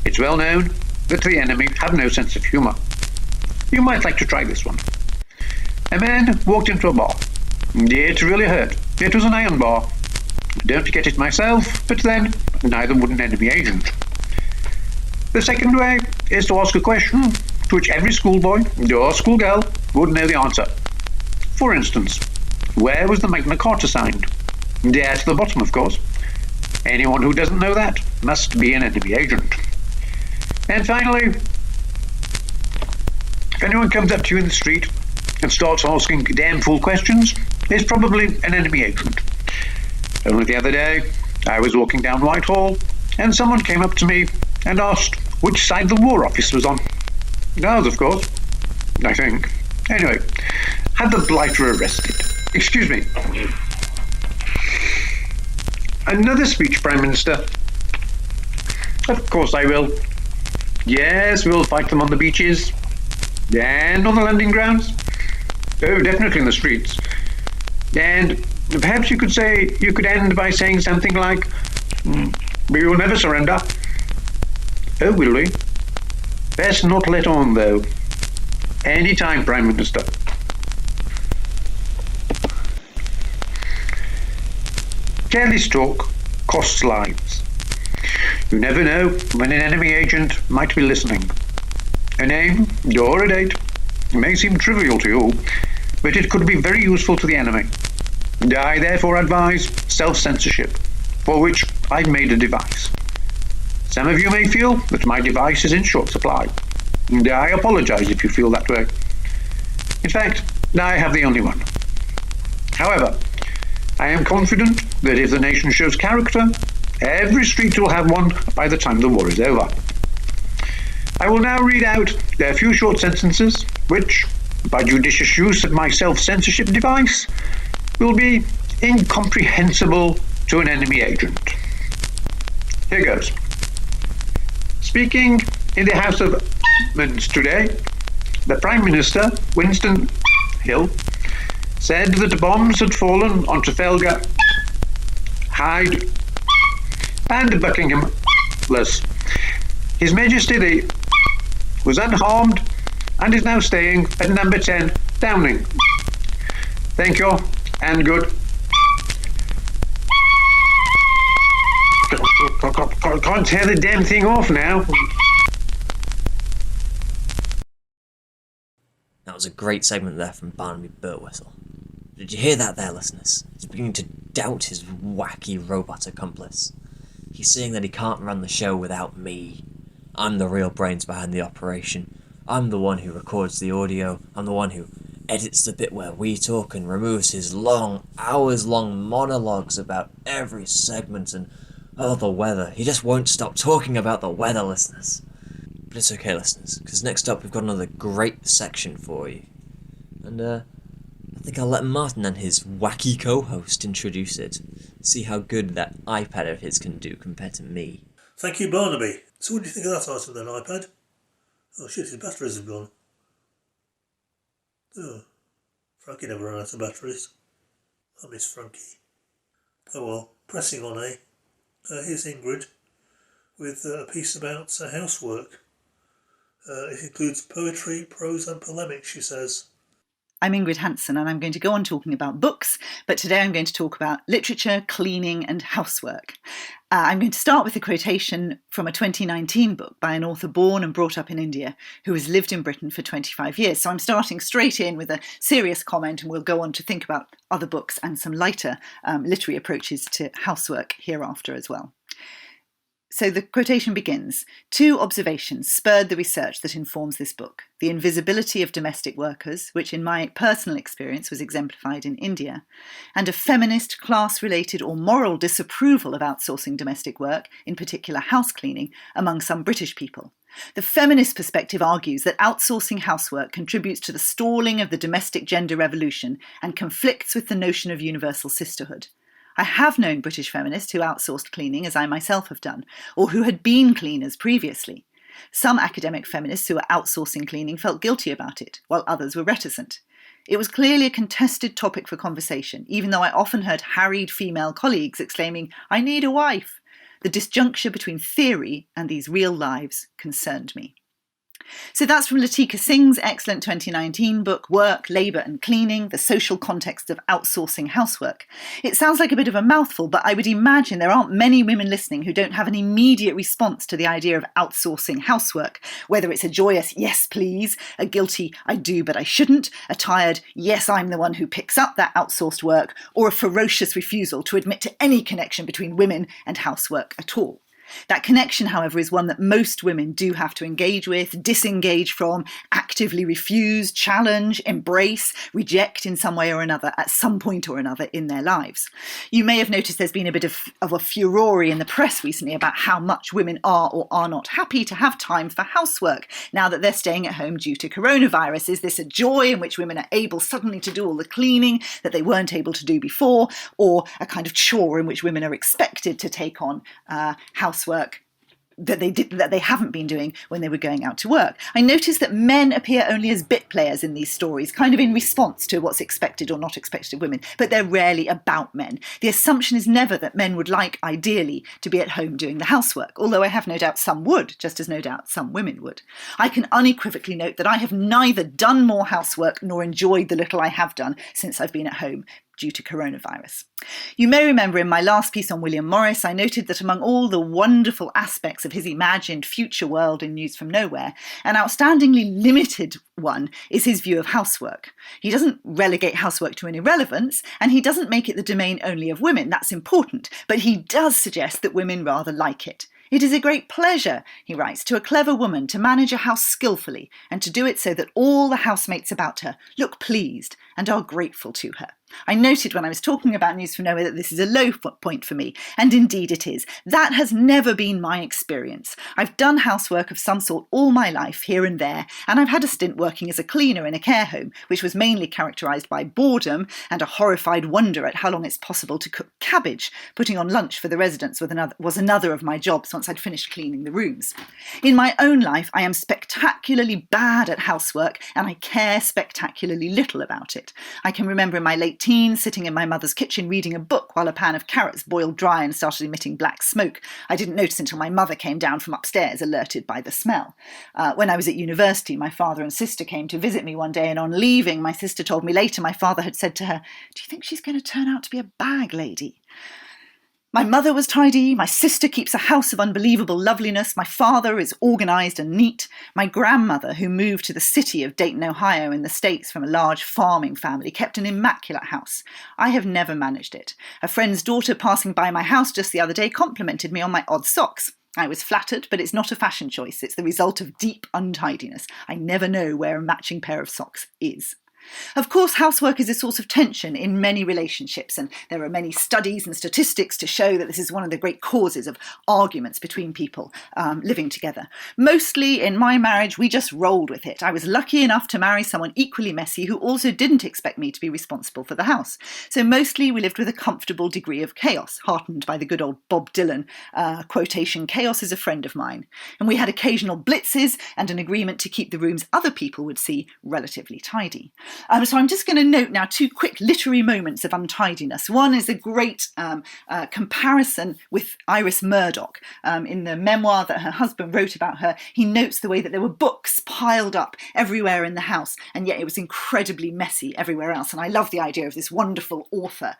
It's well known that the enemy have no sense of humour. You might like to try this one. A man walked into a bar. It really hurt. It was an iron bar. Don't get it myself, but then neither would an enemy agent. The second way is to ask a question to which every schoolboy or schoolgirl would know the answer. For instance, where was the Magna Carta signed? There at the bottom, of course. Anyone who doesn't know that must be an enemy agent. And finally, if anyone comes up to you in the street and starts asking damn fool questions, is probably an enemy agent. Only the other day, I was walking down Whitehall, and someone came up to me and asked which side the War Office was on. Ours, of course, I think. Anyway, had the blighter arrested. Excuse me. Another speech, Prime Minister. Of course I will. Yes, we'll fight them on the beaches. And on the landing grounds. Oh, definitely in the streets. And perhaps you could end by saying something like, we will never surrender. Oh, will we? Best not let on, though. Any time, Prime Minister. Careless talk costs lives. You never know when an enemy agent might be listening. A name or a date may seem trivial to you, but it could be very useful to the enemy. I therefore advise self-censorship, for which I've made a device. Some of you may feel that my device is in short supply. I apologize if you feel that way. In fact, I have the only one. However, I am confident that if the nation shows character, every street will have one by the time the war is over. I will now read out a few short sentences, which, by judicious use of my self-censorship device, will be incomprehensible to an enemy agent. Here goes. Speaking in the House of Commons today, the Prime Minister, Winston Hill, said that bombs had fallen on Trafalgar, Hyde, and Buckingham Palace. His Majesty the was unharmed and is now staying at number 10 Downing. Thank you, and good. Can't tear the damn thing off now. That was a great segment there from Barnaby Birtwistle. Did you hear that there, listeners? He's beginning to doubt his wacky robot accomplice. He's saying that he can't run the show without me. I'm the real brains behind the operation. I'm the one who records the audio. I'm the one who edits the bit where we talk and removes his long, hours-long monologues about every segment and, the weather. He just won't stop talking about the weather, listeners. But it's okay, listeners, because next up we've got another great section for you. And, I think I'll let Martin and his wacky co-host introduce it. See how good that iPad of his can do compared to me. Thank you, Barnaby. So what do you think of that item then, iPad? Oh shit, his batteries have gone. Oh, Frankie never ran out of batteries. I miss Frankie. Oh well, pressing on, eh? Here's Ingrid with a piece about housework. It includes poetry, prose and polemics, she says. I'm Ingrid Hansen and I'm going to go on talking about books, but today I'm going to talk about literature, cleaning and housework. I'm going to start with a quotation from a 2019 book by an author born and brought up in India who has lived in Britain for 25 years. So I'm starting straight in with a serious comment and we'll go on to think about other books and some lighter literary approaches to housework hereafter as well. So the quotation begins, 2 observations spurred the research that informs this book. The invisibility of domestic workers, which in my personal experience was exemplified in India, and a feminist, class-related or moral disapproval of outsourcing domestic work, in particular house cleaning, among some British people. The feminist perspective argues that outsourcing housework contributes to the stalling of the domestic gender revolution and conflicts with the notion of universal sisterhood. I have known British feminists who outsourced cleaning, as I myself have done, or who had been cleaners previously. Some academic feminists who were outsourcing cleaning felt guilty about it, while others were reticent. It was clearly a contested topic for conversation, even though I often heard harried female colleagues exclaiming, "I need a wife." The disjuncture between theory and these real lives concerned me. So that's from Latika Singh's excellent 2019 book, Work, Labour and Cleaning, The Social Context of Outsourcing Housework. It sounds like a bit of a mouthful, but I would imagine there aren't many women listening who don't have an immediate response to the idea of outsourcing housework, whether it's a joyous "yes please," a guilty "I do but I shouldn't," a tired "yes I'm the one who picks up that outsourced work," or a ferocious refusal to admit to any connection between women and housework at all. That connection, however, is one that most women do have to engage with, disengage from, actively refuse, challenge, embrace, reject in some way or another at some point or another in their lives. You may have noticed there's been a bit of a furore in the press recently about how much women are or are not happy to have time for housework now that they're staying at home due to coronavirus. Is this a joy in which women are able suddenly to do all the cleaning that they weren't able to do before, or a kind of chore in which women are expected to take on housework that they haven't been doing when they were going out to work? I noticed that men appear only as bit players in these stories, kind of in response to what's expected or not expected of women, but they're rarely about men. The assumption is never that men would like, ideally, to be at home doing the housework, although I have no doubt some would, just as no doubt some women would. I can unequivocally note that I have neither done more housework nor enjoyed the little I have done since I've been at home due to coronavirus. You may remember in my last piece on William Morris, I noted that among all the wonderful aspects of his imagined future world in News from Nowhere, an outstandingly limited one is his view of housework. He doesn't relegate housework to an irrelevance, and he doesn't make it the domain only of women. That's important, but he does suggest that women rather like it. "It is a great pleasure," he writes, "to a clever woman to manage a house skillfully and to do it so that all the housemates about her look pleased and are grateful to her." I noted when I was talking about News from Nowhere that this is a low point for me, and indeed it is. That has never been my experience. I've done housework of some sort all my life, here and there, and I've had a stint working as a cleaner in a care home, which was mainly characterised by boredom and a horrified wonder at how long it's possible to cook cabbage. Putting on lunch for the residents was another of my jobs once I'd finished cleaning the rooms. In my own life, I am spectacularly bad at housework, and I care spectacularly little about it. I can remember in my late teens sitting in my mother's kitchen reading a book while a pan of carrots boiled dry and started emitting black smoke. I didn't notice until my mother came down from upstairs, alerted by the smell. When I was at university, my father and sister came to visit me one day, and on leaving, my sister told me later my father had said to her, "Do you think she's going to turn out to be a bag lady?" My mother was tidy, my sister keeps a house of unbelievable loveliness, my father is organised and neat, my grandmother, who moved to the city of Dayton, Ohio in the States from a large farming family, kept an immaculate house. I have never managed it. A friend's daughter passing by my house just the other day complimented me on my odd socks. I was flattered, but it's not a fashion choice, it's the result of deep untidiness. I never know where a matching pair of socks is. Of course, housework is a source of tension in many relationships, and there are many studies and statistics to show that this is one of the great causes of arguments between people living together. Mostly in my marriage, we just rolled with it. I was lucky enough to marry someone equally messy who also didn't expect me to be responsible for the house. So mostly we lived with a comfortable degree of chaos, heartened by the good old Bob Dylan quotation, "Chaos is a friend of mine." And we had occasional blitzes and an agreement to keep the rooms other people would see relatively tidy. So I'm just going to note now two quick literary moments of untidiness. One is a great comparison with Iris Murdoch. In the memoir that her husband wrote about her, he notes the way that there were books piled up everywhere in the house, and yet it was incredibly messy everywhere else. And I love the idea of this wonderful author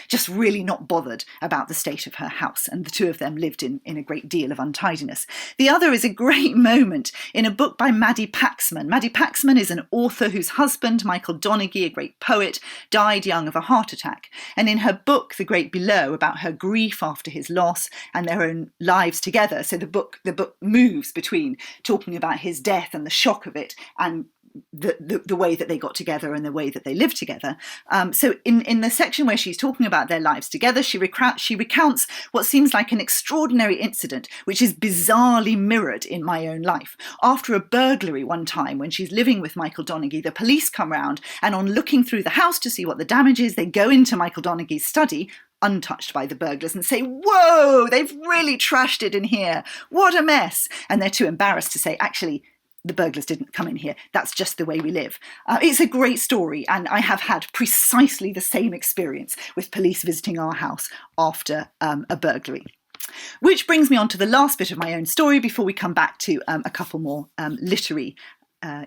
just really not bothered about the state of her house, and the two of them lived in a great deal of untidiness. The other is a great moment in a book by Maddie Paxman. Maddie Paxman is an author whose husband, Michael Donaghy, a great poet, died young of a heart attack. And in her book, The Great Below, about her grief after his loss and their own lives together, so the book moves between talking about his death and the shock of it and the way that they got together and the way that they lived together. So in the section where she's talking about their lives together, she recounts what seems like an extraordinary incident, which is bizarrely mirrored in my own life. After a burglary one time, when she's living with Michael Donaghy, the police come round, and on looking through the house to see what the damage is, they go into Michael Donaghy's study, untouched by the burglars and say, whoa, they've really trashed it in here. What a mess. And they're too embarrassed to say, actually, the burglars didn't come in here. That's just the way we live. It's a great story, and I have had precisely the same experience with police visiting our house after a burglary. Which brings me on to the last bit of my own story before we come back to a couple more literary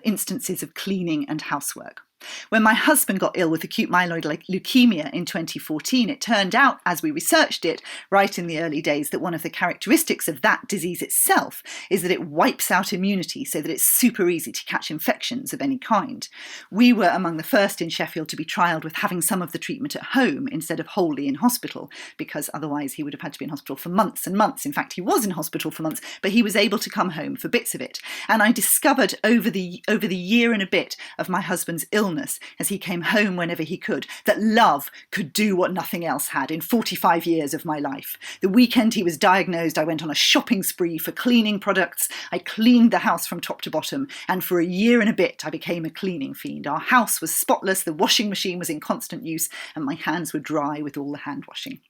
instances of cleaning and housework. When my husband got ill with acute myeloid leukemia in 2014, it turned out, as we researched it right in the early days, that one of the characteristics of that disease itself is that it wipes out immunity so that it's super easy to catch infections of any kind. We were among the first in Sheffield to be trialled with having some of the treatment at home instead of wholly in hospital, because otherwise he would have had to be in hospital for months and months. In fact, he was in hospital for months, but he was able to come home for bits of it. And I discovered over the year and a bit of my husband's illness, as he came home whenever he could, that love could do what nothing else had in 45 years of my life. The weekend he was diagnosed, I went on a shopping spree for cleaning products. I cleaned the house from top to bottom, and for a year and a bit I became a cleaning fiend. Our house was spotless, the washing machine was in constant use, and my hands were dry with all the hand washing.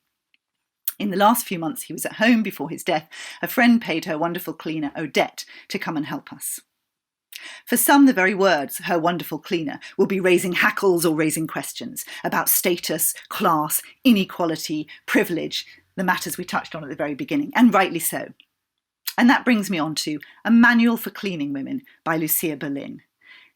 In the last few months he was at home before his death. A friend paid her wonderful cleaner, Odette, to come and help us. For some, the very words, her wonderful cleaner, will be raising hackles or raising questions about status, class, inequality, privilege, the matters we touched on at the very beginning, and rightly so. And that brings me on to A Manual for Cleaning Women by Lucia Berlin.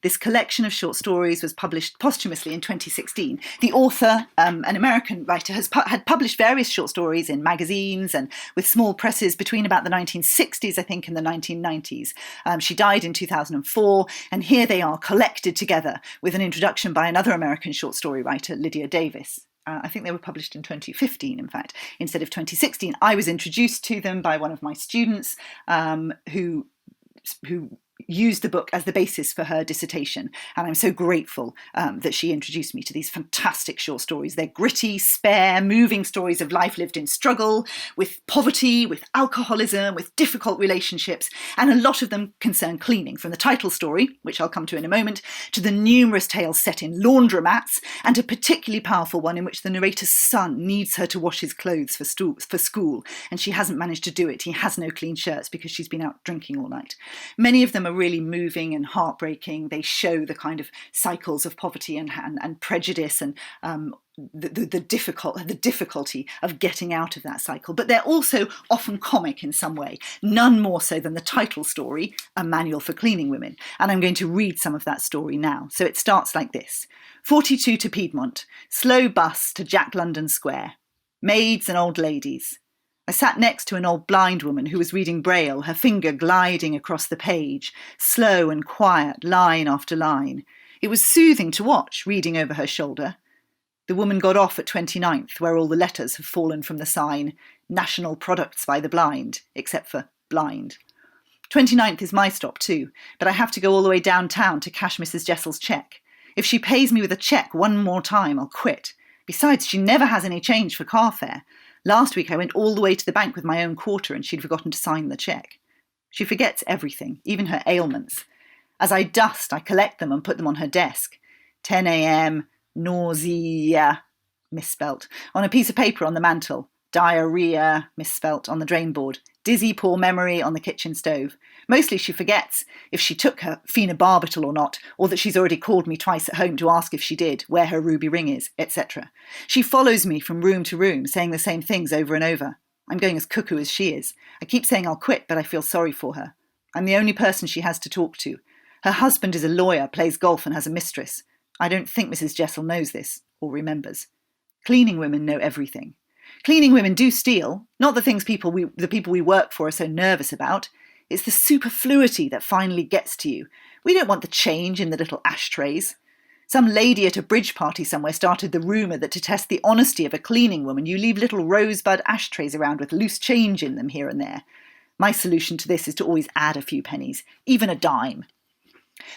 This collection of short stories was published posthumously in 2016. The author, an American writer, had published various short stories in magazines and with small presses between about the 1960s, I think, and the 1990s. She died in 2004, and here they are collected together with an introduction by another American short story writer, Lydia Davis. I think they were published in 2015, in fact, instead of 2016. I was introduced to them by one of my students who used the book as the basis for her dissertation, and I'm so grateful that she introduced me to these fantastic short stories. They're gritty, spare, moving stories of life lived in struggle, with poverty, with alcoholism, with difficult relationships, and a lot of them concern cleaning, from the title story, which I'll come to in a moment, to the numerous tales set in laundromats, and a particularly powerful one in which the narrator's son needs her to wash his clothes for school, and she hasn't managed to do it. He has no clean shirts because she's been out drinking all night. Many of them are really moving and heartbreaking. They show the kind of cycles of poverty and prejudice and the difficulty of getting out of that cycle. But they're also often comic in some way, none more so than the title story, A Manual for Cleaning Women. And I'm going to read some of that story now. So it starts like this. 42 to Piedmont, slow bus to Jack London Square. Maids and old ladies. I sat next to an old blind woman who was reading Braille, her finger gliding across the page, slow and quiet, line after line. It was soothing to watch, reading over her shoulder. The woman got off at 29th, where all the letters have fallen from the sign, National Products by the Blind, except for blind. 29th is my stop too, but I have to go all the way downtown to cash Mrs. Jessel's cheque. If she pays me with a cheque one more time, I'll quit. Besides, she never has any change for car fare. Last week I went all the way to the bank with my own quarter and she'd forgotten to sign the cheque. She forgets everything, even her ailments. As I dust, I collect them and put them on her desk. 10 a.m, nausea, misspelt, on a piece of paper on the mantel. Diarrhea, misspelt, on the drain board. Dizzy poor memory on the kitchen stove. Mostly she forgets if she took her phenobarbital or not, or that she's already called me twice at home to ask if she did, where her ruby ring is, etc. She follows me from room to room, saying the same things over and over. I'm going as cuckoo as she is. I keep saying I'll quit, but I feel sorry for her. I'm the only person she has to talk to. Her husband is a lawyer, plays golf and has a mistress. I don't think Mrs. Jessel knows this, or remembers. Cleaning women know everything. Cleaning women do steal, not the things the people we work for are so nervous about. It's the superfluity that finally gets to you. We don't want the change in the little ashtrays. Some lady at a bridge party somewhere started the rumour that to test the honesty of a cleaning woman, you leave little rosebud ashtrays around with loose change in them here and there. My solution to this is to always add a few pennies, even a dime.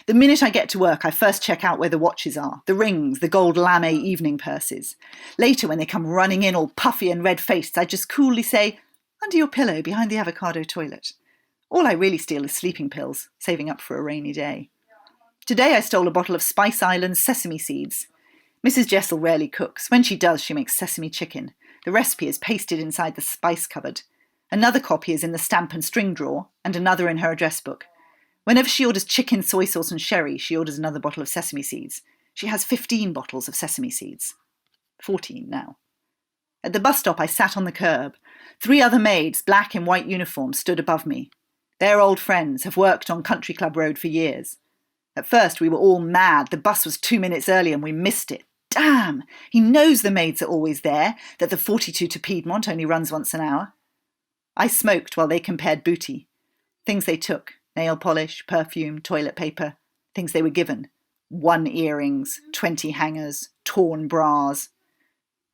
The minute I get to work, I first check out where the watches are, the rings, the gold lame evening purses. Later, when they come running in all puffy and red-faced, I just coolly say, under your pillow behind the avocado toilet. All I really steal is sleeping pills, saving up for a rainy day. Today I stole a bottle of Spice Islands sesame seeds. Mrs. Jessel rarely cooks. When she does, she makes sesame chicken. The recipe is pasted inside the spice cupboard. Another copy is in the stamp and string drawer, and another in her address book. Whenever she orders chicken, soy sauce and sherry, she orders another bottle of sesame seeds. She has 15 bottles of sesame seeds. 14 now. At the bus stop, I sat on the curb. 3 other maids, black in white uniforms, stood above me. They're old friends, have worked on Country Club Road for years. At first, we were all mad. The bus was 2 minutes early and we missed it. Damn! He knows the maids are always there, that the 42 to Piedmont only runs once an hour. I smoked while they compared booty. Things they took, nail polish, perfume, toilet paper, things they were given. 1 earrings, 20 hangers, torn bras.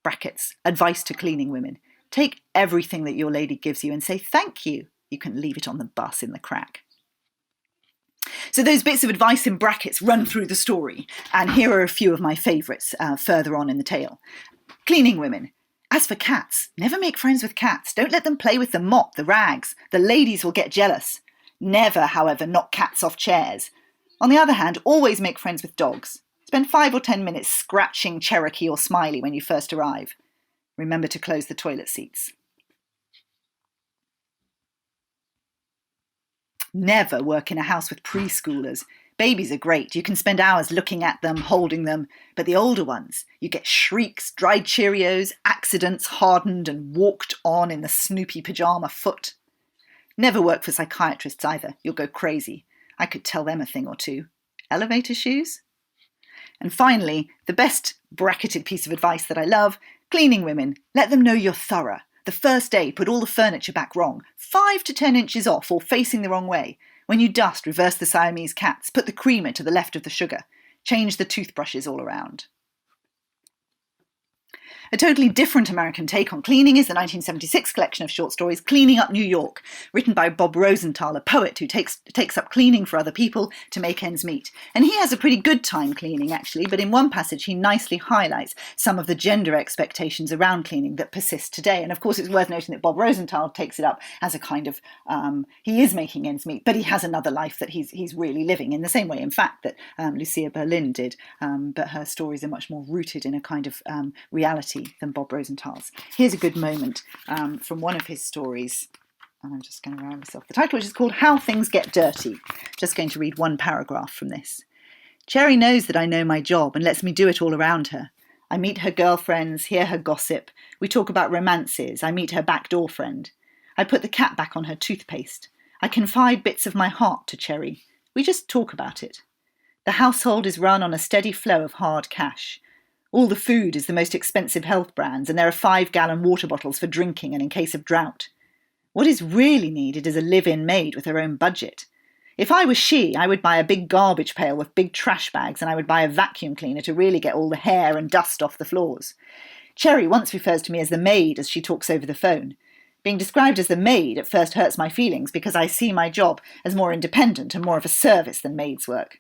Brackets, advice to cleaning women. Take everything that your lady gives you and say thank you. You can leave it on the bus in the crack. So those bits of advice in brackets run through the story, and here are a few of my favourites further on in the tale. Cleaning women. As for cats, never make friends with cats. Don't let them play with the mop, the rags. The ladies will get jealous. Never, however, knock cats off chairs. On the other hand, always make friends with dogs. Spend 5 or 10 minutes scratching Cherokee or Smiley when you first arrive. Remember to close the toilet seats. Never work in a house with preschoolers. Babies are great. You can spend hours looking at them, holding them. But the older ones, you get shrieks, dried Cheerios, accidents, hardened and walked on in the Snoopy pyjama foot. Never work for psychiatrists either. You'll go crazy. I could tell them a thing or two. Elevator shoes? And finally, the best bracketed piece of advice that I love, cleaning women. Let them know you're thorough. The first day, put all the furniture back wrong, 5 to 10 inches off or facing the wrong way. When you dust, reverse the Siamese cats, put the creamer to the left of the sugar, change the toothbrushes all around. A totally different American take on cleaning is the 1976 collection of short stories Cleaning Up New York, written by Bob Rosenthal, a poet who takes up cleaning for other people to make ends meet. And he has a pretty good time cleaning, actually, but in one passage he nicely highlights some of the gender expectations around cleaning that persist today. And of course it's worth noting that Bob Rosenthal takes it up as a kind of, he is making ends meet, but he has another life that he's really living in the same way, in fact, that Lucia Berlin did, but her stories are much more rooted in a kind of reality than Bob Rosenthal's. Here's a good moment from one of his stories, and I'm just going to remind myself the title, which is called How Things Get Dirty. Just going to read one paragraph from this. Cherry knows that I know my job and lets me do it all around her. I meet her girlfriends, hear her gossip. We talk about romances. I meet her backdoor friend. I put the cap back on her toothpaste. I confide bits of my heart to Cherry. We just talk about it. The household is run on a steady flow of hard cash. All the food is the most expensive health brands, and there are 5-gallon water bottles for drinking and in case of drought. What is really needed is a live-in maid with her own budget. If I was she, I would buy a big garbage pail with big trash bags, and I would buy a vacuum cleaner to really get all the hair and dust off the floors. Cherry once refers to me as the maid as she talks over the phone. Being described as the maid at first hurts my feelings because I see my job as more independent and more of a service than maid's work.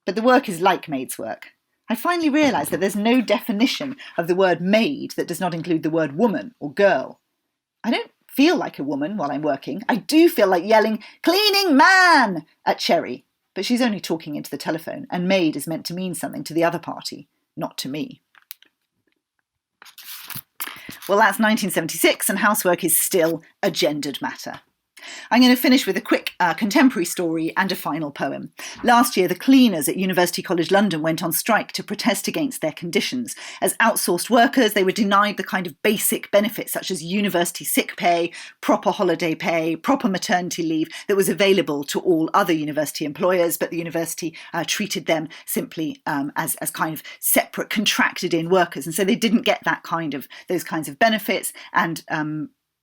But the work is like maid's work. I finally realised that there's no definition of the word maid that does not include the word woman or girl. I don't feel like a woman while I'm working. I do feel like yelling, "Cleaning man!" at Cherry, but she's only talking into the telephone, and maid is meant to mean something to the other party, not to me. Well, that's 1976, and housework is still a gendered matter. I'm going to finish with a quick contemporary story and a final poem. Last year, the cleaners at University College London went on strike to protest against their conditions. As outsourced workers, they were denied the kind of basic benefits such as university sick pay, proper holiday pay, proper maternity leave that was available to all other university employers, but the university treated them simply as kind of separate contracted-in workers. And so they didn't get those kinds of benefits and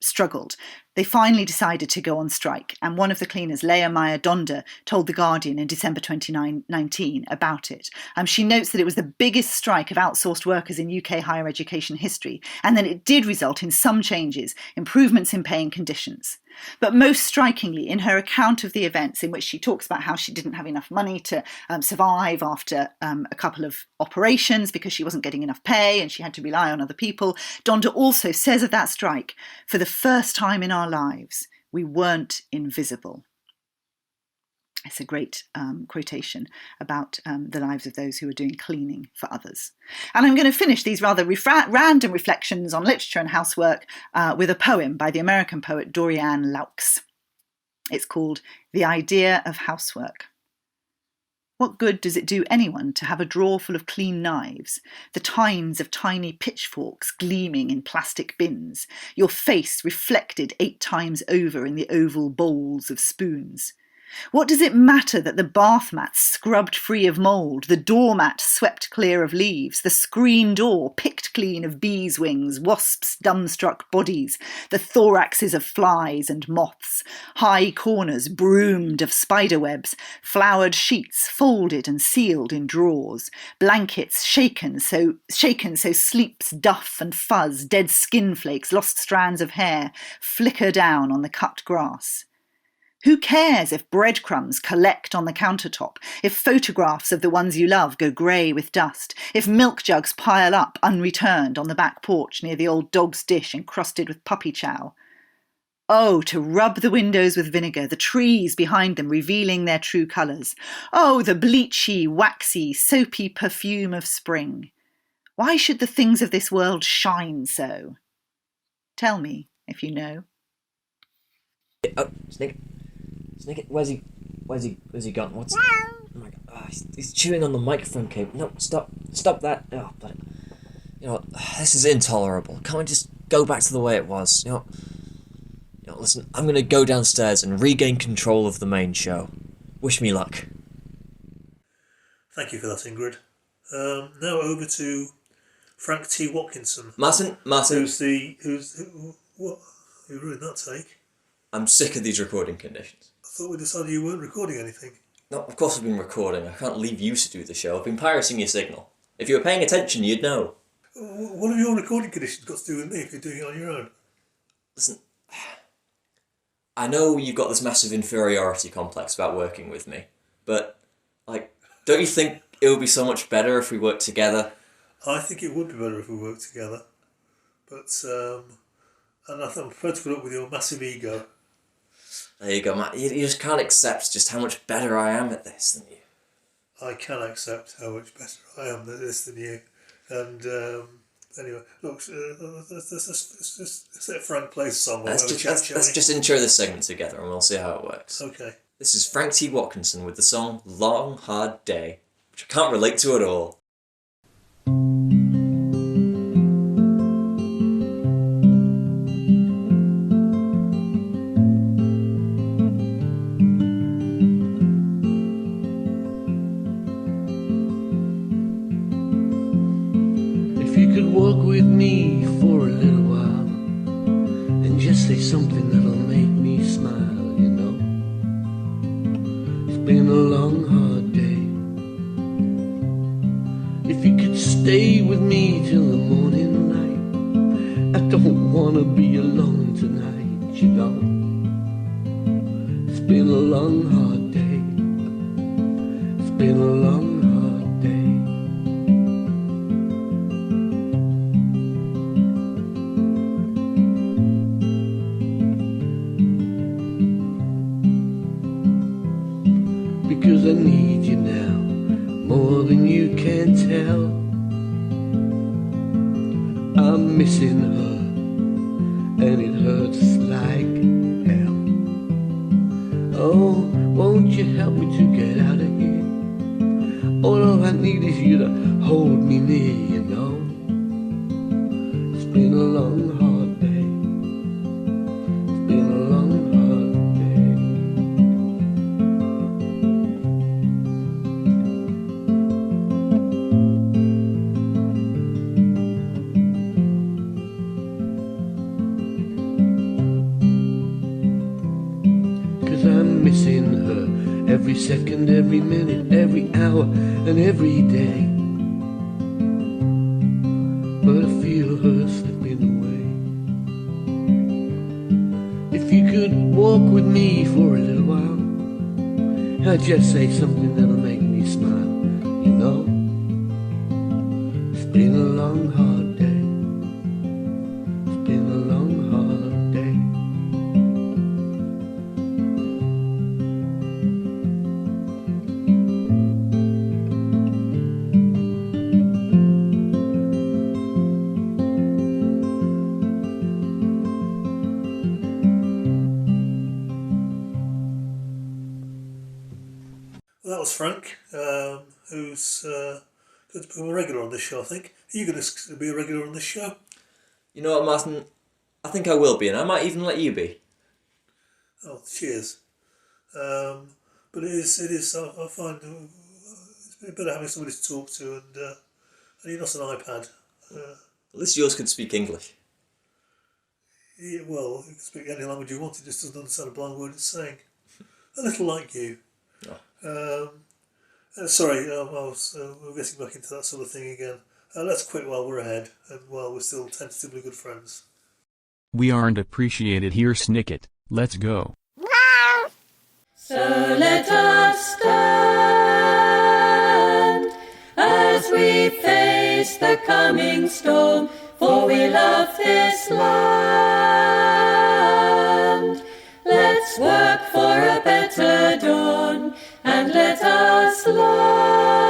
struggled. They finally decided to go on strike, and one of the cleaners, Leah Meyer Donder, told The Guardian in December 2019 about it. She notes that it was the biggest strike of outsourced workers in UK higher education history, and that it did result in some changes, improvements in pay and conditions. But most strikingly, in her account of the events, in which she talks about how she didn't have enough money to survive after a couple of operations because she wasn't getting enough pay and she had to rely on other people, Donder also says of that strike, for the first time in our lives, we weren't invisible. I It's a great quotation about the lives of those who are doing cleaning for others. And I'm going to finish these rather random reflections on literature and housework with a poem by the American poet Dorianne Laux. It's called The Idea of Housework. What good does it do anyone to have a drawer full of clean knives, the tines of tiny pitchforks gleaming in plastic bins, your face reflected 8 times over in the oval bowls of spoons? What does it matter that the bath mat scrubbed free of mould, the doormat swept clear of leaves, the screen door picked clean of bees' wings, wasps' dumbstruck bodies, the thoraxes of flies and moths, high corners broomed of spider webs, flowered sheets folded and sealed in drawers, blankets shaken so sleep's duff and fuzz, dead skin flakes, lost strands of hair flicker down on the cut grass? Who cares if breadcrumbs collect on the countertop, if photographs of the ones you love go grey with dust, if milk jugs pile up unreturned on the back porch near the old dog's dish encrusted with puppy chow? Oh, to rub the windows with vinegar, the trees behind them revealing their true colours. Oh, the bleachy, waxy, soapy perfume of spring. Why should the things of this world shine so? Tell me if you know. Oh, Snicket, where's he gone? What's? Oh my God! Oh, he's chewing on the microphone cable. No, stop that! Oh, but this is intolerable. Can't we just go back to the way it was? Listen, I'm gonna go downstairs and regain control of the main show. Wish me luck. Thank you for that, Ingrid. Now over to Frank T. Watkinson. Martin. Who ruined that take? I'm sick of these recording conditions. I thought we decided you weren't recording anything. No, of course I've been recording. I can't leave you to do the show. I've been pirating your signal. If you were paying attention, you'd know. What have your recording conditions got to do with me if you're doing it on your own? Listen, I know you've got this massive inferiority complex about working with me, but, don't you think it would be so much better if we worked together? I think it would be better if we worked together. But, and I'm prepared to put up with your massive ego. There you go, Matt. You just can't accept just how much better I am at this than you. I can accept how much better I am at this than you. And anyway, look, let's just let Frank play a song. Let's just intro this segment together and we'll see how it works. Okay. This is Frank T. Watkinson with the song Long Hard Day, which I can't relate to at all. Walk with me for a little while and just say something that'll make me smile, you know. It's been a long, hard day. If you could stay with me till the morning light, I don't want to be alone tonight, you know. It's been a long, hard day. It's been a long, hard day. Because I need you now, more than you can tell. I'm missing her, and it hurts like hell. Oh, won't you help me to get out of here? All I need is you to hold me near, you know. It's been a long, hard day. It's been a long, hard day. I'm missing her every second, every minute, every hour, and every day. But I feel her slipping away. If you could walk with me for a little while, I'd just say something that'll make me smile, you know. It's been a long, hard day. It's been a long, hard day. Well, that was Frank, who's going to become a regular on this show, I think. Are you going to be a regular on this show? You know what, Martin? I think I will be, and I might even let you be. Oh, cheers. But it is. I find it's been better having somebody to talk to, and you're not an iPad. At least yours can speak English. Yeah, well, you can speak any language you want. It just doesn't understand a blind word it's saying. A little like you. Oh. Sorry, we're getting back into that sort of thing again. Let's quit while we're ahead, and while we're still tentatively good friends. We aren't appreciated here, Snicket. Let's go. So let us stand as we face the coming storm, for we love this land. Let's work for a better dawn, and let us love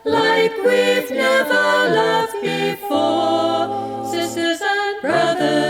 like we've never loved before, sisters and brothers.